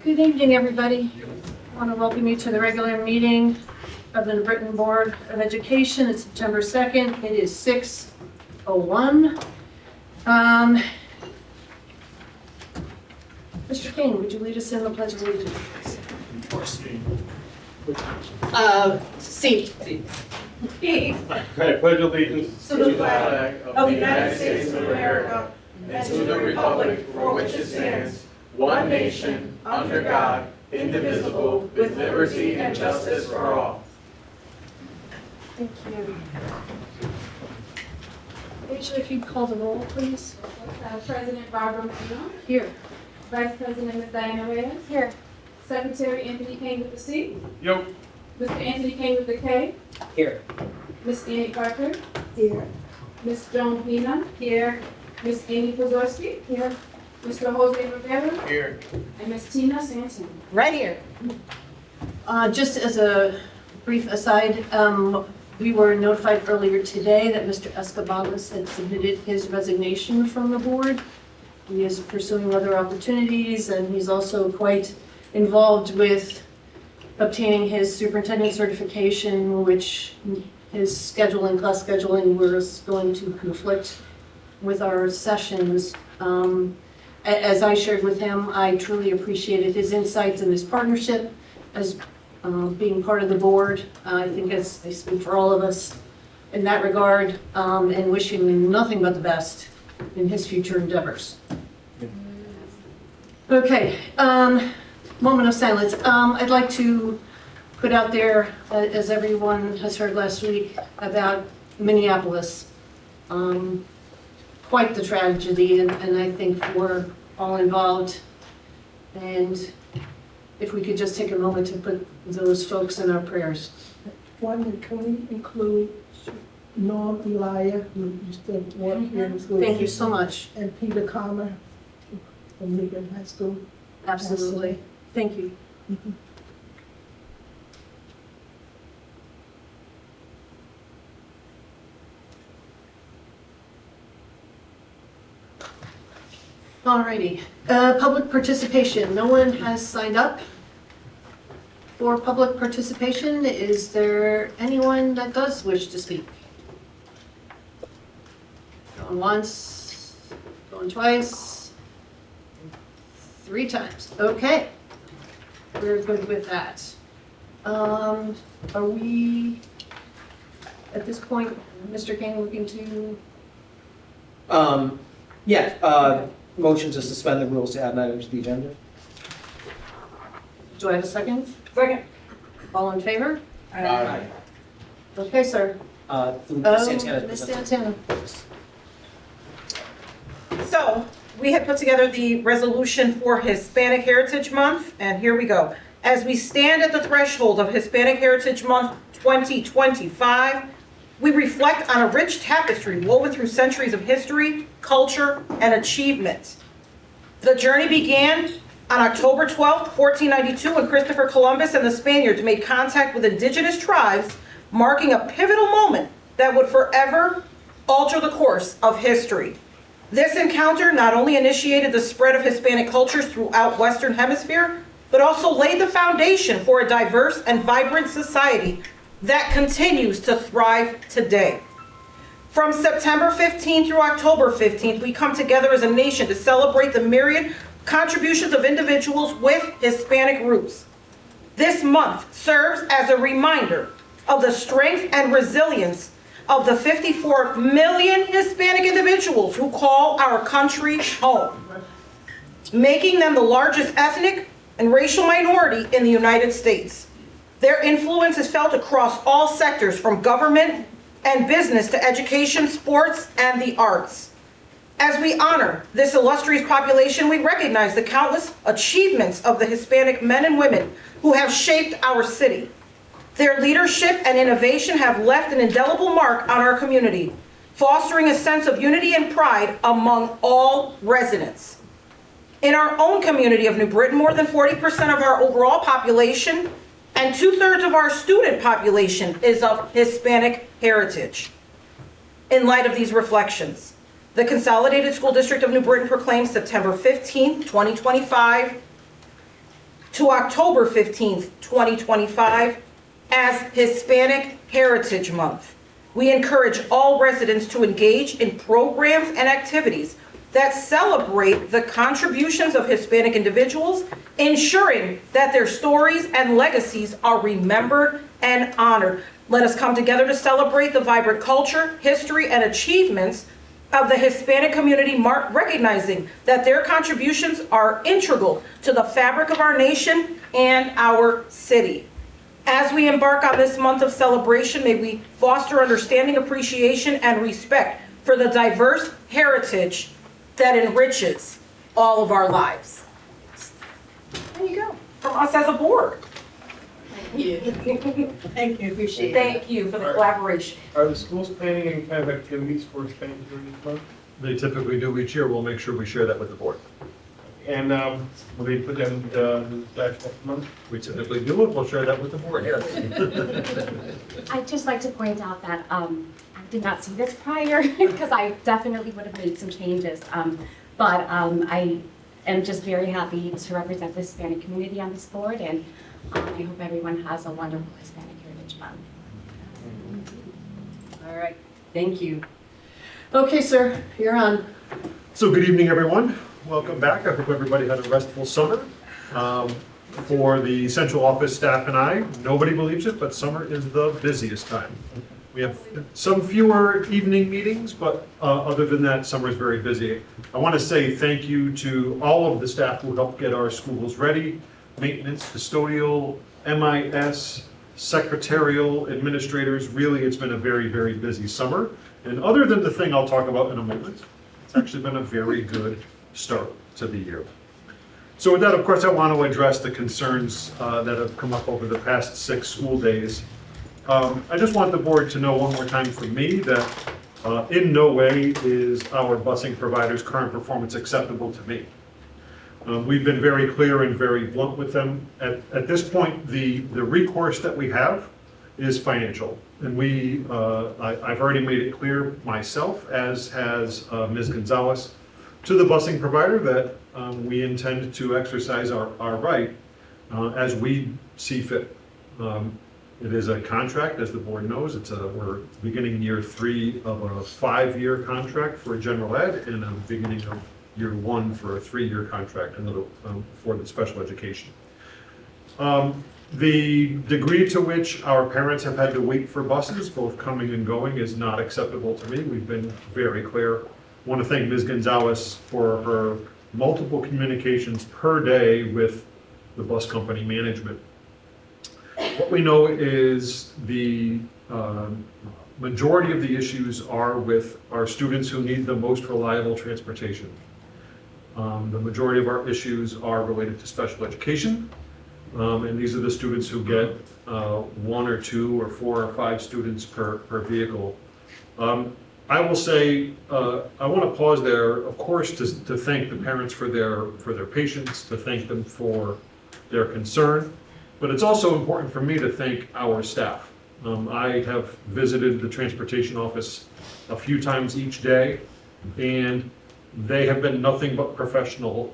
Good evening, everybody. I want to welcome you to the regular meeting of the New Britain Board of Education. It's September 2nd. It is 6:01. Mr. King, would you lead us in the Pledge of Allegiance? Of course. C. I pledge allegiance to the flag of the United States of America and to the republic for which it stands, one nation, under God, indivisible, with liberty and justice for all. Thank you. Rachel, if you'd call the roll, please. President Barbara McNeil, Here. Vice President Ms. Diana Reyes, Here. Secretary Anthony Kane with the C, Yo. Mr. Anthony Kane with the K, Here. Ms. Annie Parker, Here. Ms. Joan Pena, here, Ms. Amy Pozorski, here, Mr. Jose Rivera, Here. and Ms. Tina Santin. Right here. Just as a brief aside, we were notified earlier today that Mr. Escobalis had submitted his resignation from the board. He is pursuing other opportunities, and he's also quite involved with obtaining his superintendent certification, which his scheduling, class scheduling, was going to conflict with our sessions. As I shared with him, I truly appreciated his insights and his partnership as being part of the board. I think I speak for all of us in that regard, and wish him nothing but the best in his future endeavors. Okay, moment of silence. I'd like to put out there, as everyone has heard last week, about Minneapolis. Quite the tragedy, and I think we're all involved. And if we could just take a moment to put those folks in our prayers. One, can we include Norm Elia, who used to work here in school? Thank you so much. And Peter Calmer from Lincoln High School. Absolutely. Thank you. Alrighty, public participation. No one has signed up for public participation. Is there anyone that does wish to speak? Going once, going twice, 3 times. Okay, we're good with that. Are we, at this point, Mr. King, looking to? Motion to suspend the rules to add an item to the agenda. Do I have a second? Second. All in favor? Aye. Okay, sir. Ms. Santana. Ms. Santana. So, we had put together the resolution for Hispanic Heritage Month, and here we go. As we stand at the threshold of Hispanic Heritage Month 2025, we reflect on a rich tapestry woven through centuries of history, culture, and achievement. The journey began on October 12, 1492, when Christopher Columbus and the Spaniards made contact with indigenous tribes, marking a pivotal moment that would forever alter the course of history. This encounter not only initiated the spread of Hispanic cultures throughout Western Hemisphere, but also laid the foundation for a diverse and vibrant society that continues to thrive today. From September 15th through October 15th, we come together as a nation to celebrate the myriad contributions of individuals with Hispanic roots. This month serves as a reminder of the strength and resilience of the 54 million Hispanic individuals who call our country home, making them the largest ethnic and racial minority in the United States. Their influence is felt across all sectors, from government and business to education, sports, and the arts. As we honor this illustrious population, we recognize the countless achievements of the Hispanic men and women who have shaped our city. Their leadership and innovation have left an indelible mark on our community, fostering a sense of unity and pride among all residents. In our own community of New Britain, more than 40% of our overall population and 2/3 of our student population is of Hispanic heritage. In light of these reflections, the Consolidated School District of New Britain proclaims September 15, 2025 to October 15th, 2025 as Hispanic Heritage Month. We encourage all residents to engage in programs and activities that celebrate the contributions of Hispanic individuals, ensuring that their stories and legacies are remembered and honored. Let us come together to celebrate the vibrant culture, history, and achievements of the Hispanic community, recognizing that their contributions are integral to the fabric of our nation and our city. As we embark on this month of celebration, may we foster understanding, appreciation, and respect for the diverse heritage that enriches all of our lives. There you go, from us as a board. Thank you. Thank you, appreciate it. Thank you for the collaboration. Are the schools planning any kind of activities for Hispanic Heritage Month? They typically do each year. We'll make sure we share that with the board. And will they put that in the next month? We typically do it. We'll share that with the board, yes. I'd just like to point out that I did not see this prior because I definitely would have made some changes. But I am just very happy to represent the Hispanic community on this board, and I hope everyone has a wonderful Hispanic Heritage Month. All right, thank you. Okay, sir, you're on. So good evening, everyone. Welcome back. I hope everybody had a restful summer. For the central office staff and I, nobody believes it, but summer is the busiest time. We have some fewer evening meetings, but other than that, summer is very busy. I want to say thank you to all of the staff who helped get our schools ready: maintenance, custodial, MIS, secretarial, administrators. Really, it's been a very, very busy summer. And other than the thing I'll talk about in a moment, it's actually been a very good start to the year. So with that, of course, I want to address the concerns that have come up over the past 6 school days. I just want the board to know one more time from me that in no way is our busing provider's current performance acceptable to me. We've been very clear and very blunt with them. At this point, the recourse that we have is financial. And I've already made it clear myself, as has Ms. Gonzalez, to the busing provider that we intend to exercise our right as we see fit. It is a contract, as the board knows. We're beginning year 3 of a 5-year contract for general ed and a beginning of year 1 for a 3-year contract for the special education. The degree to which our parents have had to wait for buses, both coming and going, is not acceptable to me. We've been very clear. I want to thank Ms. Gonzalez for her multiple communications per day with the bus company management. What we know is the majority of the issues are with our students who need the most reliable transportation. The majority of our issues are related to special education, and these are the students who get 1 or 2 or 4 or 5 students per vehicle. I will say, I want to pause there, of course, to thank the parents for their patience, to thank them for their concern, but it's also important for me to thank our staff. I have visited the transportation office a few times each day, and they have been nothing but professional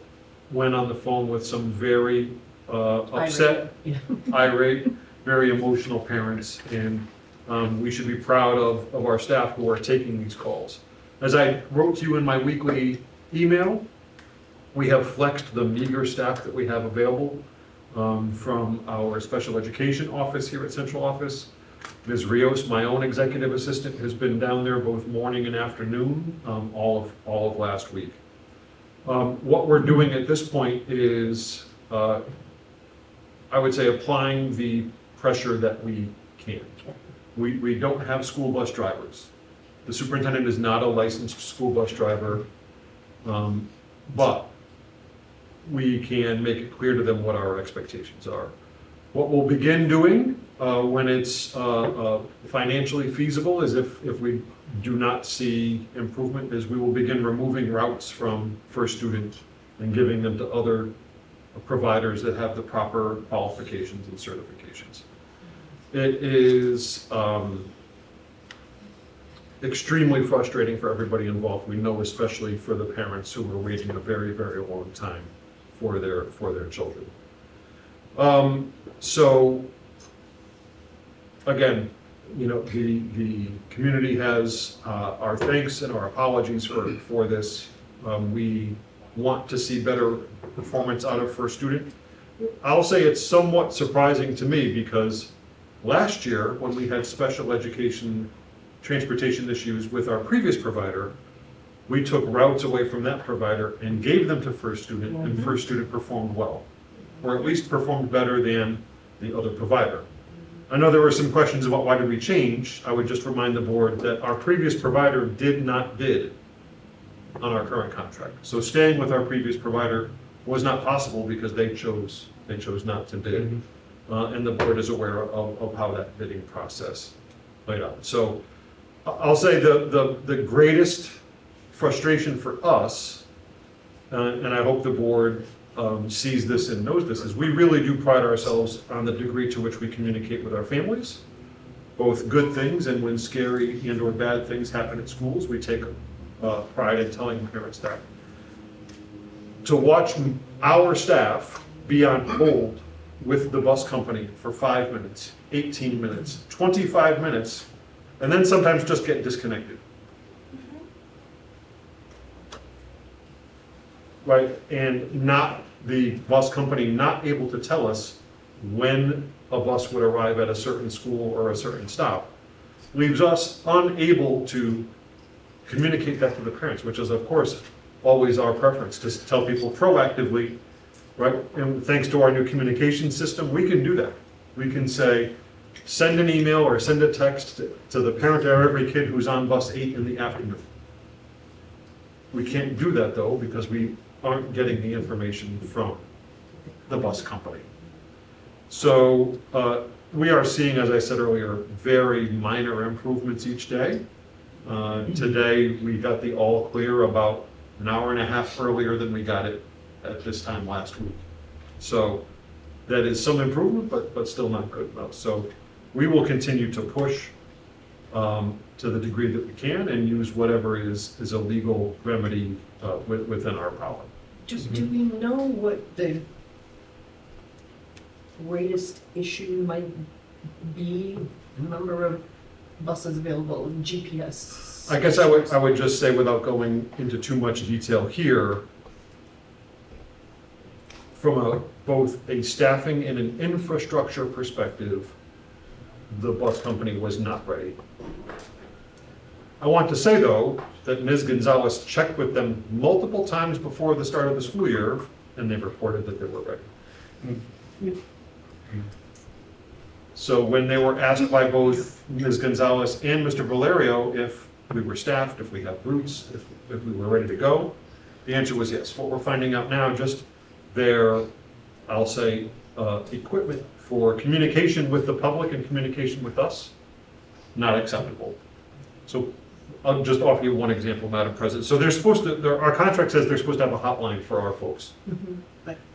when on the phone with some very upset, irate, very emotional parents, and we should be proud of our staff who are taking these calls. As I wrote to you in my weekly email, we have flexed the meager staff that we have available from our special education office here at Central Office. Ms. Rios, my own executive assistant, has been down there both morning and afternoon all of last week. What we're doing at this point is, I would say, applying the pressure that we can. We don't have school bus drivers. The superintendent is not a licensed school bus driver, but we can make it clear to them what our expectations are. What we'll begin doing when it's financially feasible is if we do not see improvement, is we will begin removing routes from First Student and giving them to other providers that have the proper qualifications and certifications. It is extremely frustrating for everybody involved. We know, especially for the parents who are waiting a very, very long time for their children. So, again, you know, the community has our thanks and our apologies for this. We want to see better performance out of First Student. I'll say it's somewhat surprising to me because last year, when we had special education transportation issues with our previous provider, we took routes away from that provider and gave them to First Student, and First Student performed well, or at least performed better than the other provider. I know there were some questions about why did we change. I would just remind the board that our previous provider did not bid on our current contract. So staying with our previous provider was not possible because they chose not to bid. And the board is aware of how that bidding process played out. So I'll say the greatest frustration for us, and I hope the board sees this and knows this, is we really do pride ourselves on the degree to which we communicate with our families, both good things and when scary and or bad things happen at schools, we take pride in telling parents that. To watch our staff be on hold with the bus company for 5 minutes, 18 minutes, 25 minutes, and then sometimes just get disconnected. Right, and not the bus company not able to tell us when a bus would arrive at a certain school or a certain stop, leaves us unable to communicate that to the parents, which is of course always our preference, to tell people proactively, right? And thanks to our new communication system, we can do that. We can say, send an email or send a text to the parent of every kid who's on bus 8 in the afternoon. We can't do that though, because we aren't getting the information from the bus company. So we are seeing, as I said earlier, very minor improvements each day. Today, we got the all clear about an hour and a half earlier than we got it at this time last week. So that is some improvement, but still not good enough. So we will continue to push to the degree that we can and use whatever is a legal remedy within our power. Do we know what the greatest issue might be? Number of buses available, GPS? I guess I would just say, without going into too much detail here, from both a staffing and an infrastructure perspective, the bus company was not ready. I want to say, though, that Ms. Gonzalez checked with them multiple times before the start of the school year, and they reported that they were ready. So when they were asked by both Ms. Gonzalez and Mr. Valerio if we were staffed, if we had routes, if we were ready to go, the answer was yes. What we're finding out now, just their, I'll say, equipment for communication with the public and communication with us, not acceptable. So I'll just offer you one example, Madam President. So they're supposed to, our contract says they're supposed to have a hotline for our folks,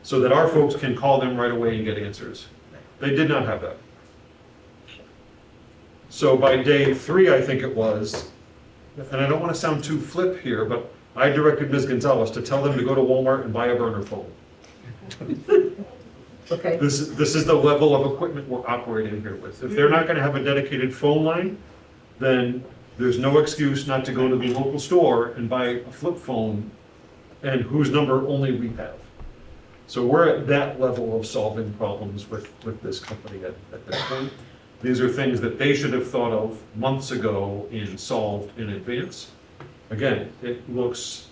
so that our folks can call them right away and get answers. They did not have that. So by day 3, I think it was, and I don't want to sound too flip here, but I directed Ms. Gonzalez to tell them to go to Walmart and buy a burner phone. Okay. This is the level of equipment we're operating here with. If they're not going to have a dedicated phone line, then there's no excuse not to go to the local store and buy a flip phone, and whose number only we have. So we're at that level of solving problems with this company at this point. These are things that they should have thought of months ago and solved in advance. Again, it looks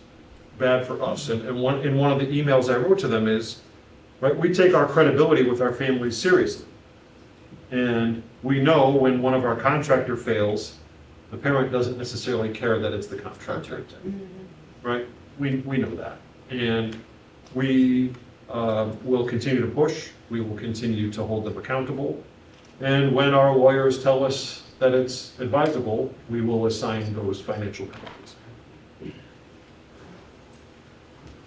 bad for us. And in one of the emails I wrote to them is, right, we take our credibility with our families seriously. And we know when one of our contractor fails, the parent doesn't necessarily care that it's the contractor, right? We know that. And we will continue to push. We will continue to hold them accountable. And when our lawyers tell us that it's advisable, we will assign those financial penalties.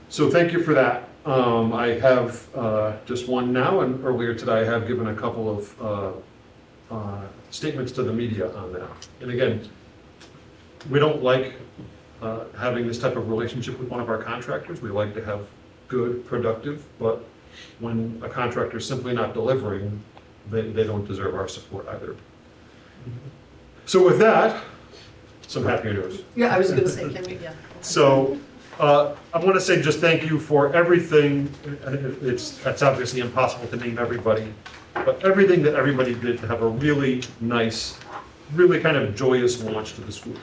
So thank you for that. I have just one now, and earlier today I have given a couple of statements to the media on that. And again, we don't like having this type of relationship with one of our contractors. We like to have good, productive, but when a contractor is simply not delivering, they don't deserve our support either. So with that, some happier news. Yeah, I was gonna say, can we, yeah. So I want to say just thank you for everything. It's obviously impossible to name everybody, but everything that everybody did to have a really nice, really kind of joyous launch to the school.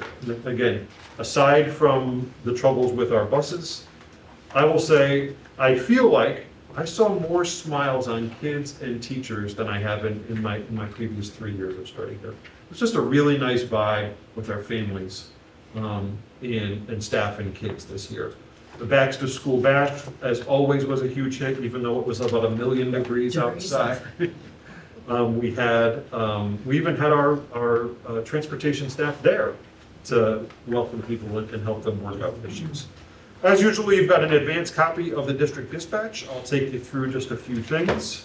Again, aside from the troubles with our buses, I will say I feel like I saw more smiles on kids and teachers than I have in my previous 3 years of starting here. It's just a really nice vibe with our families and staff and kids this year. The Back to School Bash, as always, was a huge hit, even though it was about 1,000,000 degrees outside. We even had our transportation staff there to welcome people and help them work out issues. As usual, you've got an advanced copy of the district dispatch. I'll take you through just a few things.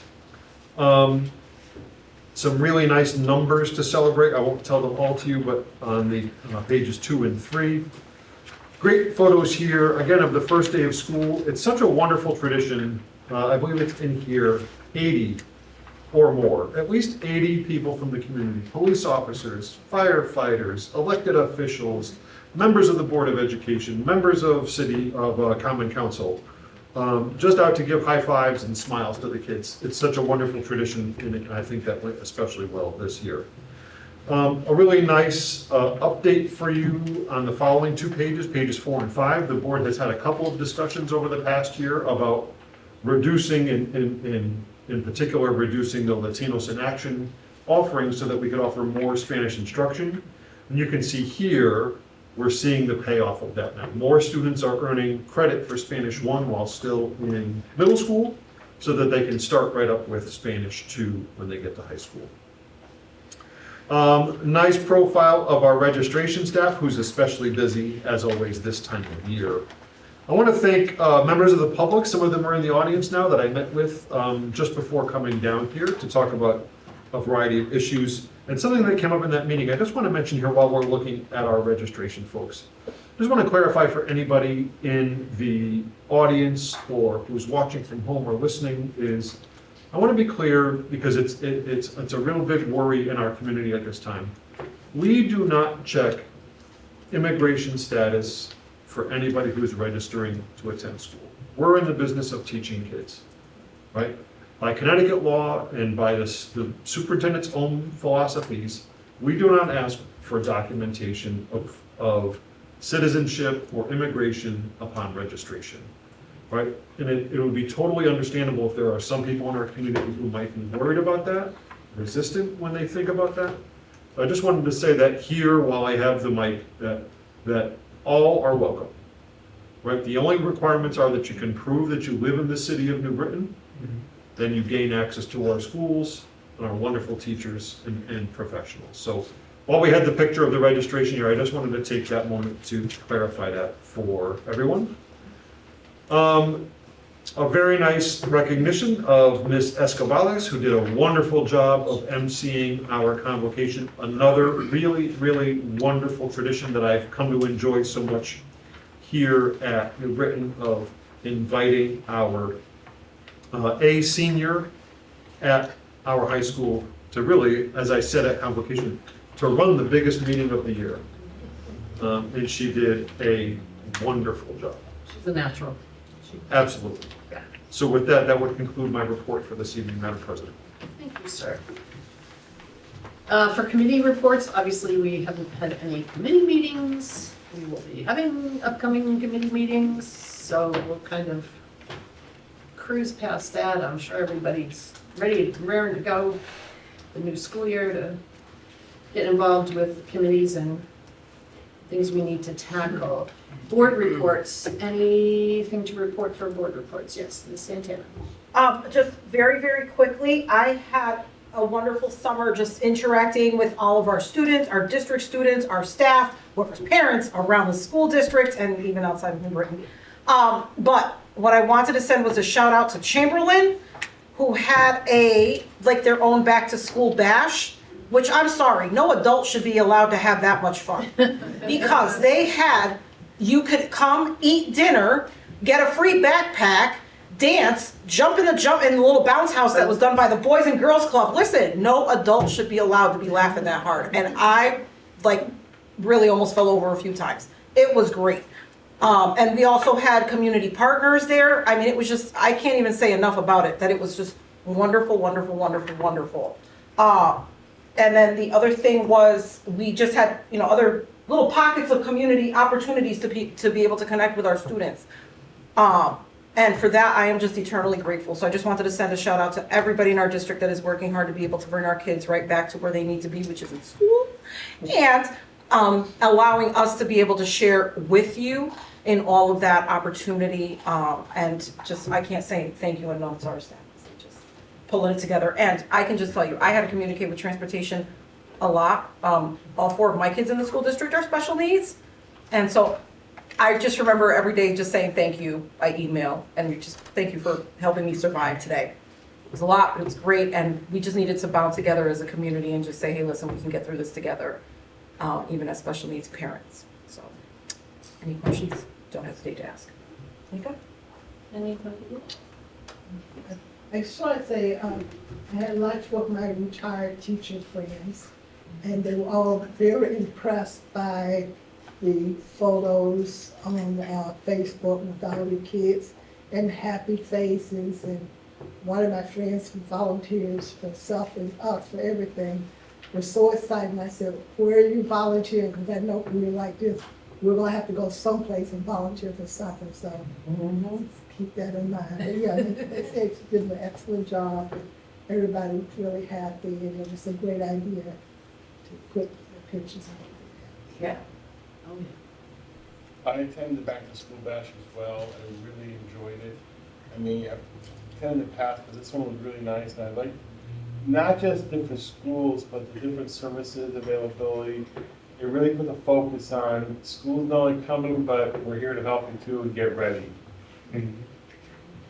Some really nice numbers to celebrate. I won't tell them all to you, but on the pages 2 and 3. Great photos here, again, of the first day of school. It's such a wonderful tradition. I believe it's in here, 80 or more, at least 80 people from the community, police officers, firefighters, elected officials, members of the Board of Education, members of Common Council, just out to give high fives and smiles to the kids. It's such a wonderful tradition, and I think that went especially well this year. A really nice update for you on the following 2 pages, pages 4 and 5. The board has had a couple of discussions over the past year about reducing, in particular, reducing the Latinos in Action offerings so that we could offer more Spanish instruction. And you can see here, we're seeing the payoff of that now. More students are earning credit for Spanish 1 while still in middle school, so that they can start right up with Spanish 2 when they get to high school. Nice profile of our registration staff, who's especially busy, as always, this time of year. I want to thank members of the public. Some of them are in the audience now that I met with just before coming down here to talk about a variety of issues. And something that came up in that meeting, I just want to mention here while we're looking at our registration folks. I just want to clarify for anybody in the audience or who's watching from home or listening is, I want to be clear because it's a real big worry in our community at this time. We do not check immigration status for anybody who's registering to attend school. We're in the business of teaching kids, right? By Connecticut law and by the superintendent's own philosophies, we do not ask for documentation of citizenship or immigration upon registration, right? And it would be totally understandable if there are some people in our community who might be worried about that, resistant when they think about that. I just wanted to say that here, while I have the mic, that all are welcome, right? The only requirements are that you can prove that you live in the city of New Britain, then you gain access to our schools and our wonderful teachers and professionals. So while we had the picture of the registration here, I just wanted to take that moment to clarify that for everyone. A very nice recognition of Ms. Escobales, who did a wonderful job of emceeing our convocation. Another really, really wonderful tradition that I've come to enjoy so much here at New Britain of inviting our a senior at our high school to really, as I said at convocation, to run the biggest meeting of the year. And she did a wonderful job. She's a natural. Absolutely. So with that, that would conclude my report for this evening, Madam President. Thank you, sir. For committee reports, obviously, we haven't had any committee meetings. We will be having upcoming committee meetings, so we'll kind of cruise past that. I'm sure everybody's ready, raring to go the new school year to get involved with committees and things we need to tackle. Board reports, anything to report for board reports? Yes, Ms. Santana. Just very, very quickly, I had a wonderful summer just interacting with all of our students, our district students, our staff, workers' parents around the school district and even outside of New Britain. But what I wanted to send was a shout out to Chamberlain, who had their own back to school bash, which I'm sorry, no adult should be allowed to have that much fun. Because they had, you could come eat dinner, get a free backpack, dance, jump in the little bounce house that was done by the Boys and Girls Club. Listen, no adult should be allowed to be laughing that hard. And I, like, really almost fell over a few times. It was great. And we also had community partners there. I mean, it was just, I can't even say enough about it, that it was just wonderful, wonderful, wonderful, wonderful. And then the other thing was, we just had, you know, other little pockets of community opportunities to be able to connect with our students. And for that, I am just eternally grateful. So I just wanted to send a shout out to everybody in our district that is working hard to be able to bring our kids right back to where they need to be, which is in school. And allowing us to be able to share with you in all of that opportunity. And just, I can't say thank you enough to our staff. Just pulling it together. And I can just tell you, I had to communicate with transportation a lot. All 4 of my kids in the school district are special needs. And so I just remember every day just saying thank you by email, and just thank you for helping me survive today. It was a lot, but it was great, and we just needed to bound together as a community and just say, hey, listen, we can get through this together, even as special needs parents. So, any questions? Don't hesitate to ask. Nika? Any questions? I just want to say, I had lunch with my retired teacher friends, and they were all very impressed by the photos on Facebook with all the kids and happy faces. And one of my friends who volunteers for Self and Us for everything was so excited. And I said, where are you volunteering? Because I know when you're like this, we're going to have to go someplace and volunteer for something. So keep that in mind. But yeah, they did an excellent job. Everybody was really happy, and it was a great idea to put the pictures on. Yeah. I attended the back to school bash as well, and really enjoyed it. I mean, I've attended the past, but this one was really nice, and I like not just different schools, but the different services availability. It really put the focus on school's not only coming, but we're here to help you too and get ready. Can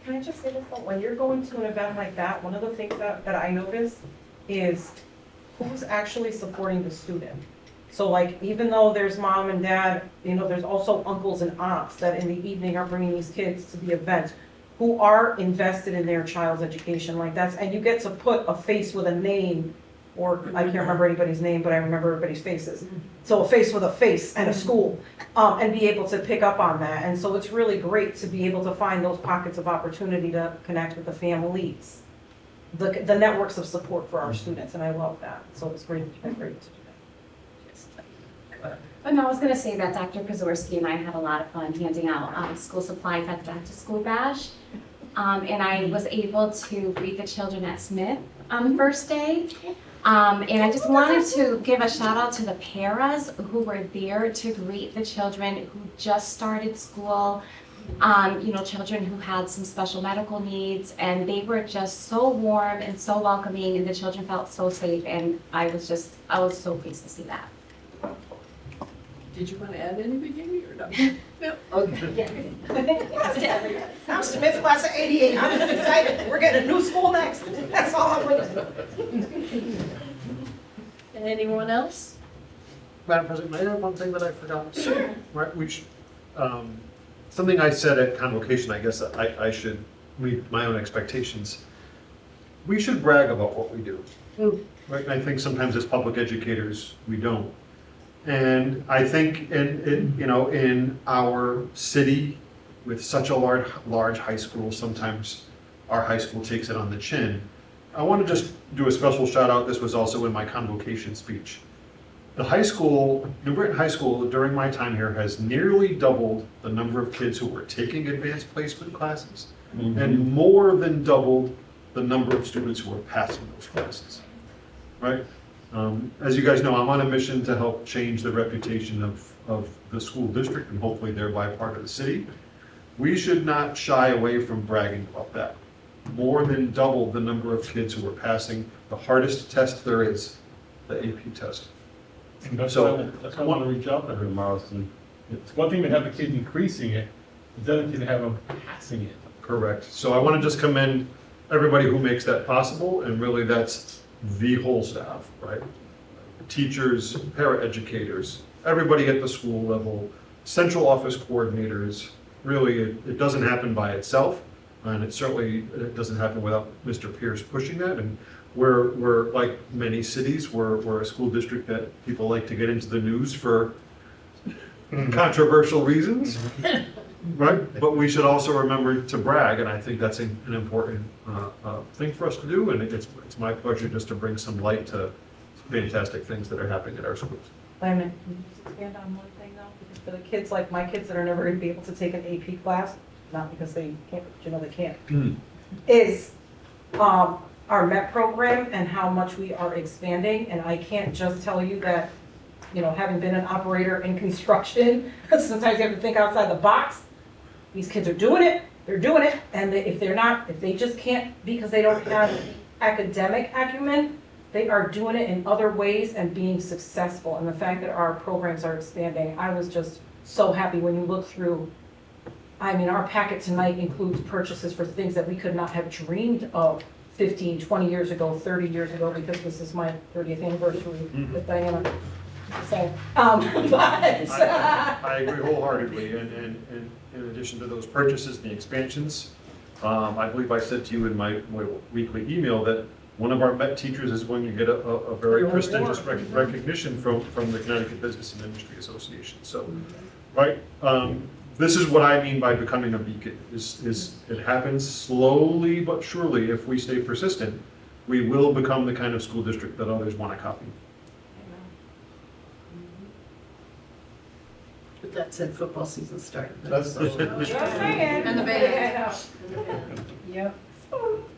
I just say this though? When you're going to an event like that, one of the things that I notice is who's actually supporting the student. So like, even though there's mom and dad, you know, there's also uncles and aunts that in the evening are bringing these kids to the event who are invested in their child's education. Like that's, and you get to put a face with a name, or I can't remember anybody's name, but I remember everybody's faces. So a face with a face and a school, and be able to pick up on that. And so it's really great to be able to find those pockets of opportunity to connect with the families, the networks of support for our students, and I love that. So it's great to do that. But no, I was going to say that Dr. Pazorski and I had a lot of fun handing out school supplies at the back to school bash. And I was able to greet the children at Smith on the first day. And I just wanted to give a shout out to the paras who were there to greet the children who just started school, you know, children who had some special medical needs, and they were just so warm and so welcoming, and the children felt so safe, and I was so pleased to see that. Did you want to add anything, Amy, or no? No? Okay. I'm Smith class of '88. I'm just excited. We're getting a new school next. That's all I'm waiting. Anyone else? Madam President, may I add one thing that I forgot? Right, something I said at convocation, I guess I should meet my own expectations. We should brag about what we do. Right? And I think sometimes as public educators, we don't. And I think in our city with such a large high school, sometimes our high school takes it on the chin. I want to just do a special shout out. This was also in my convocation speech. The high school, New Britain High School, during my time here, has nearly doubled the number of kids who were taking advanced placement classes, and more than doubled the number of students who were passing those classes, right? As you guys know, I'm on a mission to help change the reputation of the school district and hopefully thereby part of the city. We should not shy away from bragging about that. More than double the number of kids who are passing the hardest test there is, the AP test. That's why I want to reach out to her tomorrow. So it's one thing to have the kids increasing it, it's the other thing to have them passing it. Correct. So I want to just commend everybody who makes that possible, and really that's the whole staff, right? Teachers, paraeducators, everybody at the school level, central office coordinators. Really, it doesn't happen by itself. And it doesn't happen without Mr. Pierce pushing that. And we're like many cities, we're a school district that people like to get into the news for controversial reasons, right? But we should also remember to brag, and I think that's an important thing for us to do. And it's my pleasure just to bring some light to fantastic things that are happening at our schools. Wait a minute, can you just expand on one thing though? Because for the kids, like my kids that are never gonna be able to take an AP class, not because they can't, but you know they can't, is our MET program and how much we are expanding. And I can't just tell you that, you know, having been an operator in construction, sometimes you have to think outside the box. These kids are doing it, they're doing it, and if they just can't, because they don't have academic acumen, they are doing it in other ways and being successful. And the fact that our programs are expanding, I was just so happy when you look through. I mean, our packet tonight includes purchases for things that we could not have dreamed of 15, 20 years ago, 30 years ago, because this is my 30th anniversary with Diana. So, I agree wholeheartedly, and in addition to those purchases and the expansions, I believe I said to you in my weekly email that one of our MET teachers is going to get a very prestigious recognition from the Connecticut Business and Industry Association. So, right, this is what I mean by becoming a beacon. Is it happens slowly but surely. If we stay persistent, we will become the kind of school district that others want to copy. But that said, football season started. That's Just saying. And the band. Yep.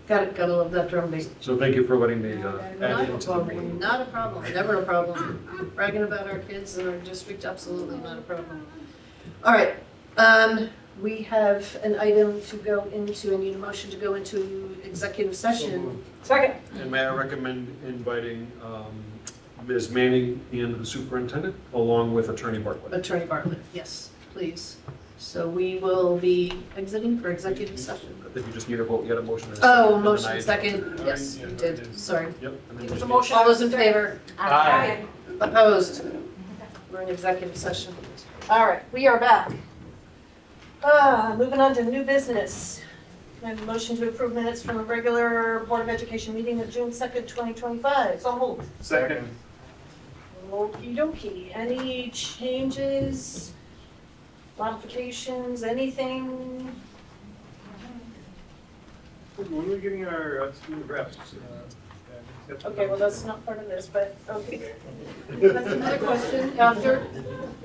Gotta love that drum beat. So thank you for letting me Not add a into the problem, meeting. not a problem, never a problem. Bragging about our kids in our district, absolutely not a problem. All right, we have an item to go into, I need a motion to go into executive session. Second. And may I recommend inviting Ms. Manning and the superintendent, along with Attorney Bartlett. Attorney Bartlett, yes, please. So we will be exiting for executive session. I think you just need a vote, you got a motion. and a Oh, and motion then I- second, yes, you did, sorry. Yep. and then It was a you- motion. All those in favor? Aye. Opposed? We're in executive session. All right, we are back. Moving on to new business. Can I have a motion to approve minutes from a regular Board of Education meeting of June 2nd, 2025? So moved. Second. Okey dokey. Any changes, modifications, anything? When are we getting our student reps? Okay, well, that's not part of this, but, okay. That's another question after.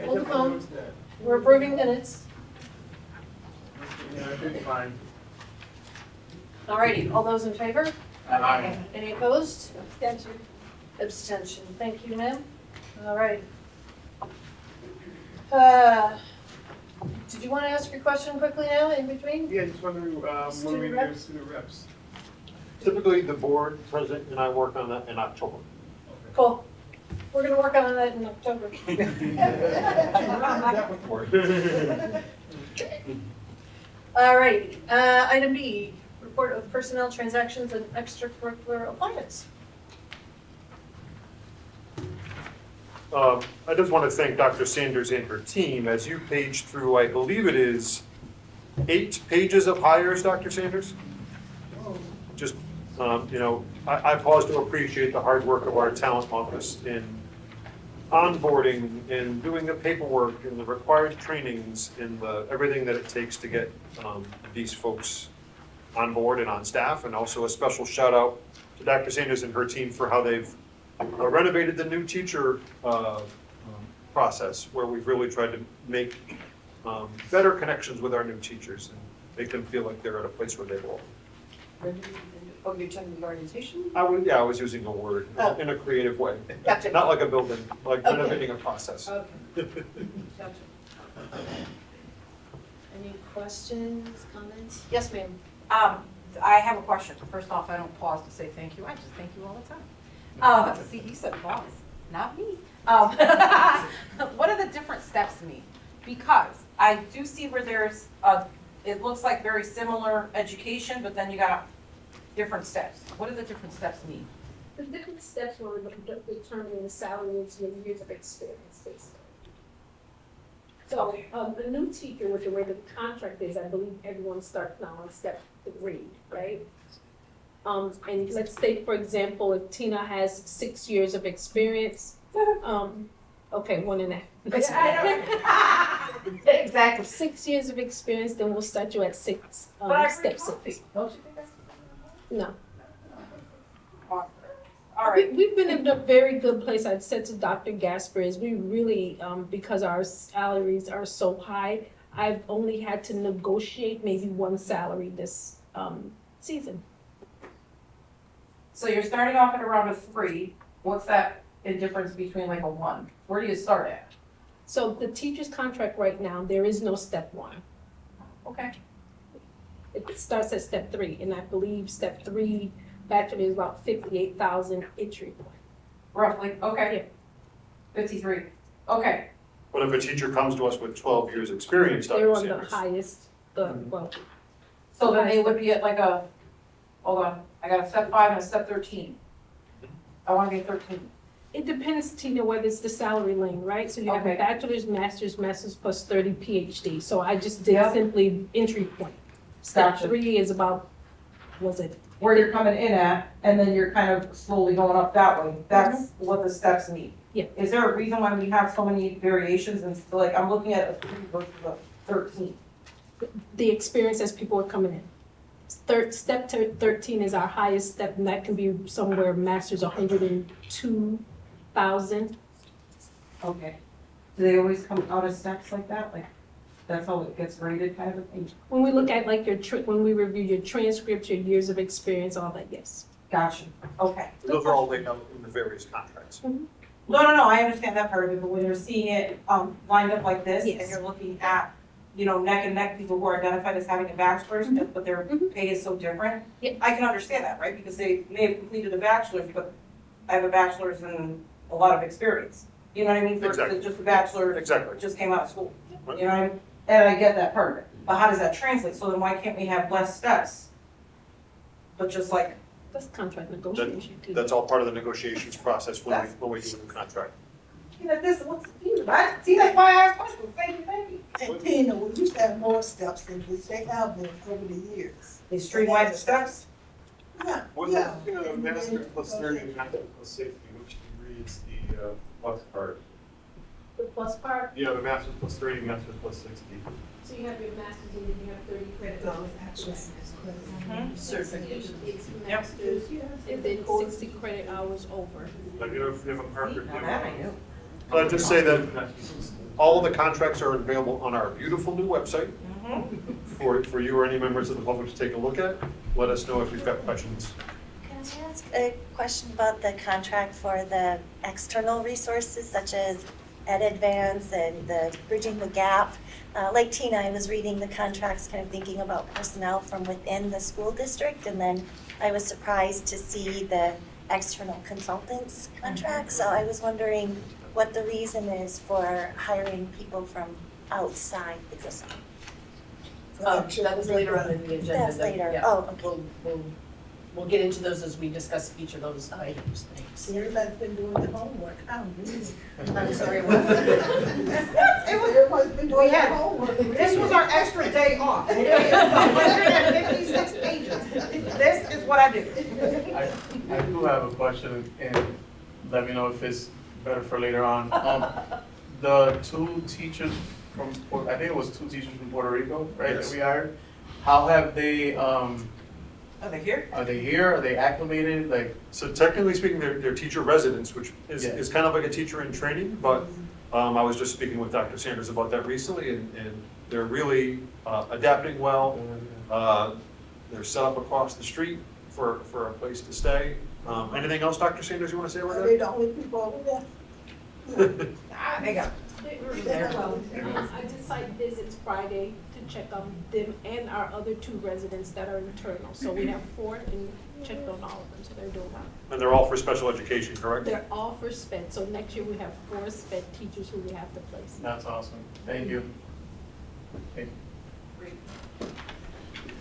Hold the phone. We're approving minutes. Yeah, it's fine. All righty, all those in favor? Aye. Any opposed? Abstention. Abstention, thank you, ma'am. All right. Did you want to ask your question quickly now, in between? Yeah, just wondering, when are we Student doing reps? student reps? Typically, the board president and I work on that in October. Cool. We're gonna work on that in October. All right, item B, report of personnel transactions and extracurricular appointments. I just want to thank Dr. Sanders and her team. As you page through, I believe it is 8 pages of hires, Dr. Sanders? Just, I pause to appreciate the hard work of our talent office in onboarding and doing the paperwork and the required trainings and everything that it takes to get these folks on board and on staff. And also a special shout out to Dr. Sanders and her team for how they've renovated the new teacher process, where we've really tried to make better connections with our new teachers and make them feel like they're at a place where they belong. Oh, you're talking about orientation? I was using a word in a creative way. Gotcha. Not like a building, like Okay. renovating a process. Okay. Gotcha. Any questions, comments? Yes, ma'am. I have a question. First off, I don't pause to say thank you. I just thank you all the time. See, you said pause, not me. What do the different steps mean? Because I do see where there's it looks like very similar education, but then you got different steps. What do the different steps mean? The different steps were determining the salaries and years of experience, basically. So, the new teacher, with the way the contract is, I believe everyone starts now on step 3, right? And let's say, for example, if Tina has 6 years of experience, okay, 1.5. Exactly. 6 years of experience, then we'll start you at six, But I step agree, 6. don't you think that's? No. All right. We've been in a very good place. I've said to Dr. Gasper is we really, because our salaries are so high, I've only had to negotiate maybe one salary this season. So you're starting off at around a 3. What's that in difference between like a 1? Where do you start at? So the teacher's contract right now, there is no step 1. Okay. It starts at step 3, and I believe step 3 bachelor is about 58,000 entry point. Roughly, okay. 53, okay. But if a teacher comes to us with 12 years' experience, They're Dr. on the Sanders. highest, well, So then they would be at like a, hold on, I got a step 5 and a step 13. I wanna be 13. it depends, Tina, whether it's the salary lane, right? So you have a Okay. bachelor's, master's plus 30 PhD. So I just did Yeah. simply entry point. Step Gotcha. 3 is about, was it? Where you're coming in at, and then you're kind of slowly going up that way. That's what the steps mean. Yeah. Is there a reason why we have so many variations and so, like, I'm looking at a 3 versus a 13? The experience as people are coming in. Step 13 is our highest step, and that can be somewhere master's 102,000. Okay. Do they always come out of steps like that? Like, that's how it gets rated kind of a thing? When we look at like when we review your transcripts, your years of experience, all that, yes. Gotcha, okay. Those are all laid out in the various contracts. No, I understand that part of it, but when you're seeing it, lined up like this, and Yes. you're looking at, neck and neck people who are identified as having a bachelor's, but their pay is so different. Yeah. I can understand that, right, because they may have completed a bachelor's, but I have a bachelor's and a lot of experience. You know what I mean? Exactly. Versus just a bachelor Exactly. just came out of school, you know what I mean? And I get that part of it, but how does that translate? So then why can't we have less steps? But just like, That's contract negotiation too. That's all part of the negotiations process when we do the contract. this looks cute, right? See, that's why I asked questions, thank you. And Tina, we used to have more steps than this. They have been over the years. They streamlined the steps? Yeah, What's yeah. the master plus 30 and master plus 60, which degree is the plus part? The plus part, Yeah, the master's plus 30, master's plus 60. so you have your master's and then you have 30 credit hours. Certification. It's Yep. master's, and then 60 credit hours over. Like, if you have a partner. Now that I knew. So I'd just say that all of the contracts are available on our beautiful new website for you or any members of the public to take a look at. Let us know if you've got questions. Can I ask a question about the contract for the external resources such as EdAdvance and the Bridging the Gap? Like Tina, I was reading the contracts, kind of thinking about personnel from within the school district, and then I was surprised to see the external consultants contract. So I was wondering what the reason is for hiring people from outside the district. That was later on in the agenda. That's that- later. yeah, Oh, okay. We'll get into those as we discuss each of those items, thanks. See, everybody's been doing their homework. I'm I'm sorry, what? Everybody's been We doing their had- homework. This was our extra day off. 156 pages. This is what I do. I do have a question, and let me know if it's better for later on. The 2 teachers from, I think it was 2 teachers from Puerto Rico, right, that Yes. we hired? How have they, Are they here? are they here, are they acclimated, like, So technically speaking, they're teacher residents, which is, Yeah. is kind of like a teacher in training, but I was just speaking with Dr. Sanders about that recently, and they're really adapting well. They're set up across the street for a place to stay. Anything else, Dr. Sanders, you want to say about Are that? they the only people over there? They got. Well, I did site visits Friday to check on them and our other 2 residents that are internal. So we have 4 and checked on all of them, so they're doing well. And they're all for special education, correct? They're all for SPED, so next year we have 4 SPED teachers who we have to place. that's awesome, thank you. Thank you.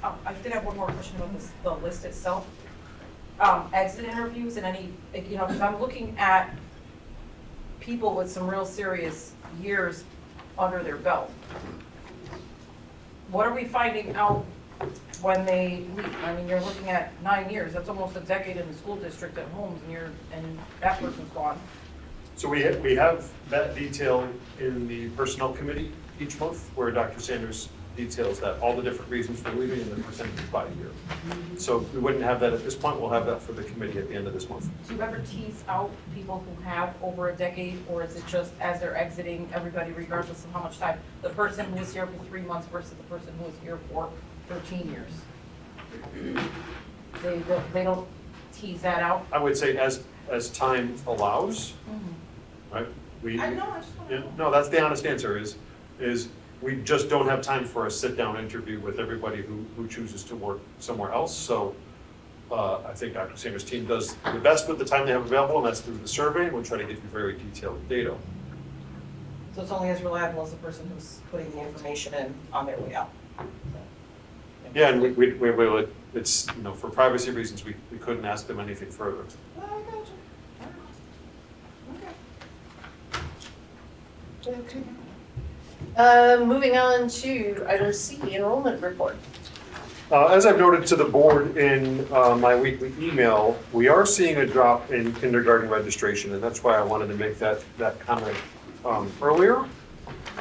I did have one more question about this, the list itself. Exit interviews and any, because I'm looking at people with some real serious years under their belt. What are we finding out when they leave? I mean, you're looking at 9 years, that's almost a decade in the school district at Holmes, and that person's gone. So we have that detail in the personnel committee each month, where Dr. Sanders details that, all the different reasons for leaving and the percentages by year. So we wouldn't have that at this point, we'll have that for the committee at the end of this month. Do you ever tease out people who have over a decade, or is it just as they're exiting, everybody, regardless of how much time? The person who was here for 3 months versus the person who was here for 13 years? They don't tease that out? I would say as time allows, right? I know, I just want to Yeah, know. no, that's the honest answer is we just don't have time for a sit-down interview with everybody who chooses to work somewhere else. So I think Dr. Sanders' team does the best with the time they have available, and that's through the survey, and we'll try to give you very detailed data. So it's only as reliable as the person who's putting the information in on their way out? Yeah, and it's, for privacy reasons, we couldn't ask them anything further. Well, I got you. Okay. Moving on to item C, enrollment report. As I've noted to the board in my weekly email, we are seeing a drop in kindergarten registration, and that's why I wanted to make that comment earlier.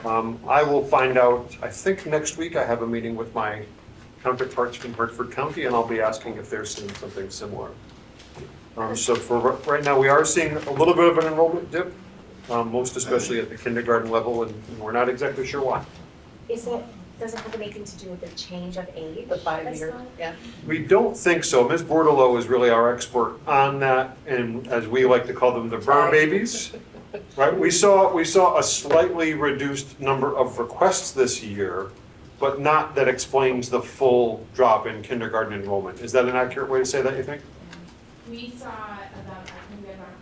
I will find out, I think next week I have a meeting with my counterparts from Hartford County, and I'll be asking if they're seeing something similar. So for right now, we are seeing a little bit of an enrollment dip, most especially at the kindergarten level, and we're not exactly sure why. Does it have anything to do with the change of age? The 5 year, yeah. We don't think so. Ms. Bordelot is really our expert on that, and as we like to call them, the burn babies. Right, we saw a slightly reduced number of requests this year, but not that explains the full drop in kindergarten enrollment. Is that an accurate way to say that, you think? We saw about, I think we had about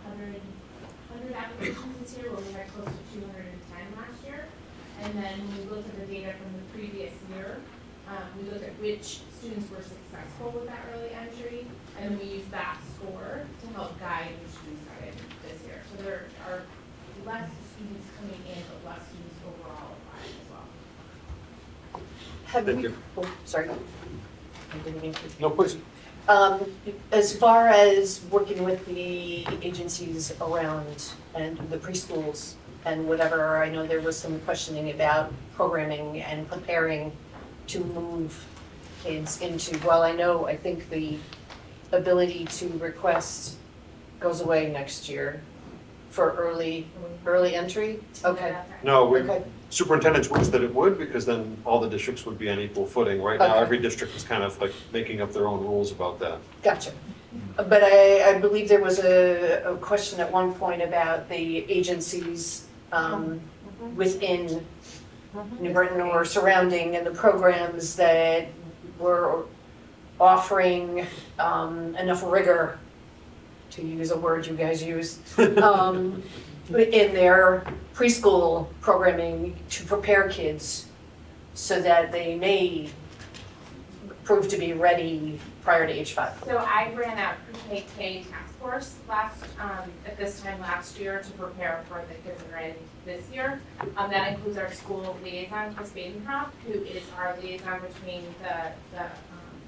100 applications this year, where we had close to 210 last year. And then when we looked at the data from the previous year, we looked at which students were successful with that early entry, and then we used that score to help guide which students got in this year. So there are less students coming in, but less students overall applying as well. Have Thank we, you. oh, sorry. I didn't mean to. No, please. As far as working with the agencies around and the preschools and whatever, I know there was some questioning about programming and preparing to move kids into, well, I think the ability to request goes away next year for early entry? Okay, No, okay, superintendent's wish that it would, because then all the districts would be on equal footing. Right now, Okay. every district is kind of like making up their own rules about that. gotcha. But I believe there was a question at one point about the agencies within New Britain or surrounding and the programs that were offering enough rigor, to use a word you guys use, in their preschool programming to prepare kids so that they may prove to be ready prior to age 5. So I ran a pre-K task force at this time last year to prepare for the kids that are in this year. That includes our school liaison, Chris Badenhoff, who is our liaison between the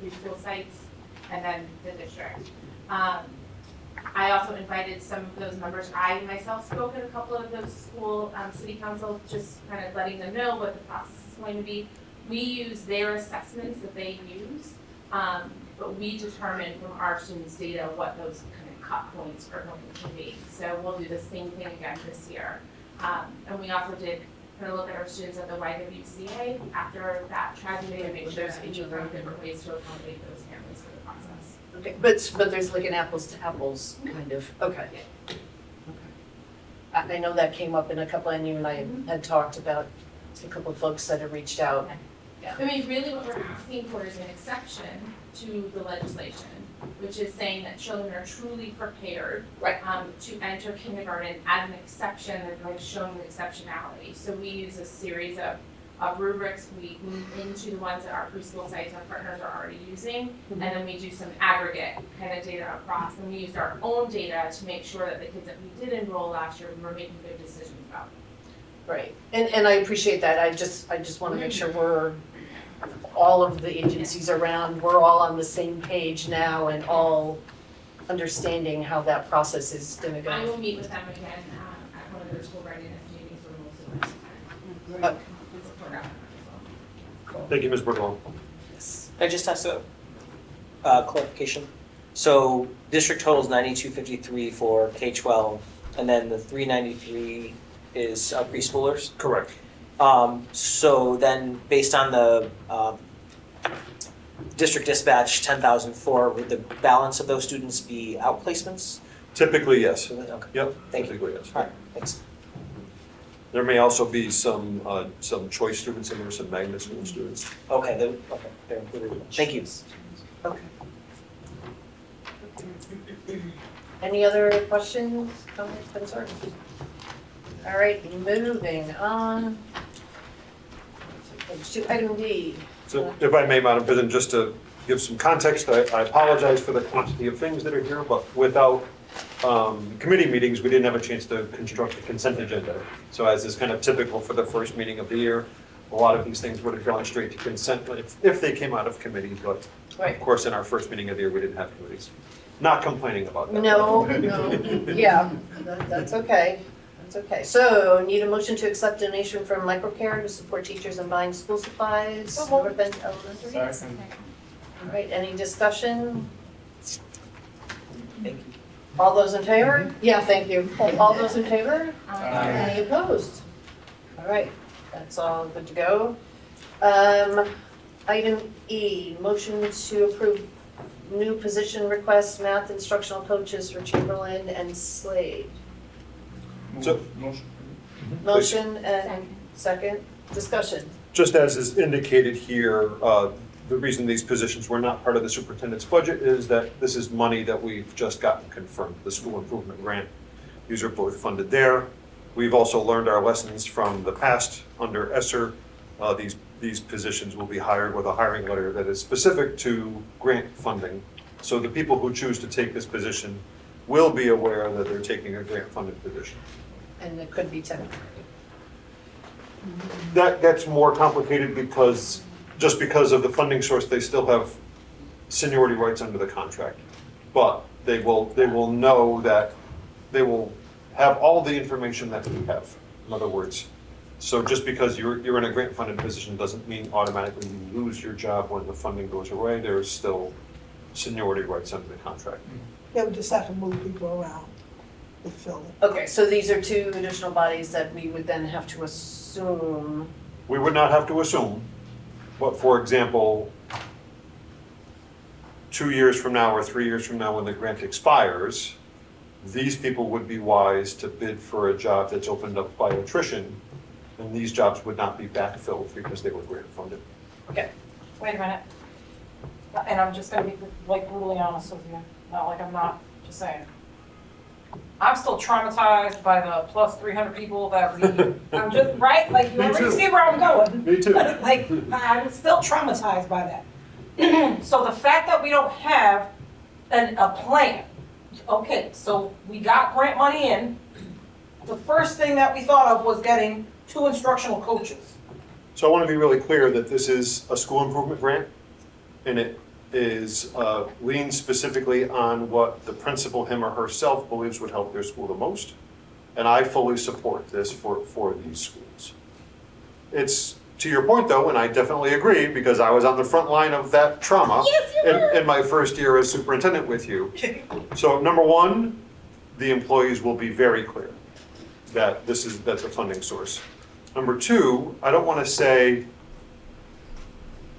preschool sites and then the district. I also invited some of those members. I myself spoke at a couple of those school city councils, just kind of letting them know what the process is going to be. We use their assessments that they use, but we determine from our students' data what those kind of cut points are going to be. So we'll do the same thing again this year. And we also did kind of look at our students at the YWCA after that tragedy and make sure that we found different ways to accommodate those families for the process. Okay, but there's like an apples to apples kind of, okay. I know that came up in a couple, and you and I had talked about a couple of folks that have reached out. I mean, really what we're asking for is an exception to the legislation, which is saying that children are truly prepared to enter kindergarten as an exception, and like showing exceptionality. So we use a series of rubrics. We move into the ones that our preschool sites, our partners are already using, and then we do some aggregate kind of data across. And we used our own data to make sure that the kids that we did enroll last year, we were making good decisions about. Right, and I appreciate that, I just wanna make sure all of the agencies around, we're all on the same page now and all understanding how that process is gonna I go. will meet with them again at one of their school readiness meetings where most of them. Okay. And support out as well. Thank you, Ms. Bertolone. I just asked a clarification. So district total is 9253 for K-12, and then the 393 is preschoolers. Correct. So then, based on the district dispatch 10,004, would the balance of those students be outplacements? Typically, yes. Okay. Yep, Thank you. typically, yes. All right, thanks. There may also be some choice students in there, some magnet school students. Okay, they're included. Thank you. Okay. Any other questions, comments, concerns? All right, moving on. To item D. So if I may, Madam President, just to give some context, I apologize for the quantity of things that are here, but without committee meetings, we didn't have a chance to construct a consent agenda. So as is kind of typical for the first meeting of the year, a lot of these things would have gone straight to consent if they came out of committee, but Right. of course, in our first meeting of the year, we didn't have committees. Not complaining about that. No, yeah, that's okay. That's okay. So need a motion to accept donation from Microcare to support teachers in buying school supplies. North Bend Elementary. Second. All right, any discussion? Thank you. All those in favor? Yeah, thank you. All those in favor? Aye. Any opposed? All right, that's all good to go. Item E, motion to approve new position requests, math instructional coaches for Chamberlain and Slade. So- Motion and second, discussion. Just as is indicated here, the reason these positions were not part of the superintendent's budget is that this is money that we've just gotten confirmed, the school improvement grant. These are both funded there. We've also learned our lessons from the past under ESSER. These positions will be hired with a hiring letter that is specific to grant funding. So the people who choose to take this position will be aware that they're taking a grant-funded position. And it could be temporary. That gets more complicated because, just because of the funding source, they still have seniority rights under the contract. But they will know that they will have all the information that we have, in other words. So just because you're in a grant-funded position doesn't mean automatically you lose your job when the funding goes away. There's still seniority rights under the contract. Yeah, we just have to move people around to fill it. Okay, so these are two additional bodies that we would then have to assume. We would not have to assume, but for example, 2 years from now or 3 years from now when the grant expires, these people would be wise to bid for a job that's opened up by attrition, and these jobs would not be backfilled because they were grant funded. Okay, wait a minute. And I'm just gonna be like brutally honest with you, not like I'm not, just saying. I'm still traumatized by the plus 300 people that read. I'm just, right, like you Me already too. see where I'm going. Me too. Like, I'm still traumatized by that. So the fact that we don't have a plan, okay, so we got grant money in. The first thing that we thought of was getting 2 instructional coaches. So I want to be really clear that this is a school improvement grant, and it is leaned specifically on what the principal, him or herself, believes would help their school the most. And I fully support this for these schools. It's, to your point though, and I definitely agree, because I was on the front line of that trauma in my first year as superintendent with you. So number one, the employees will be very clear that that's a funding source. Number two, I don't want to say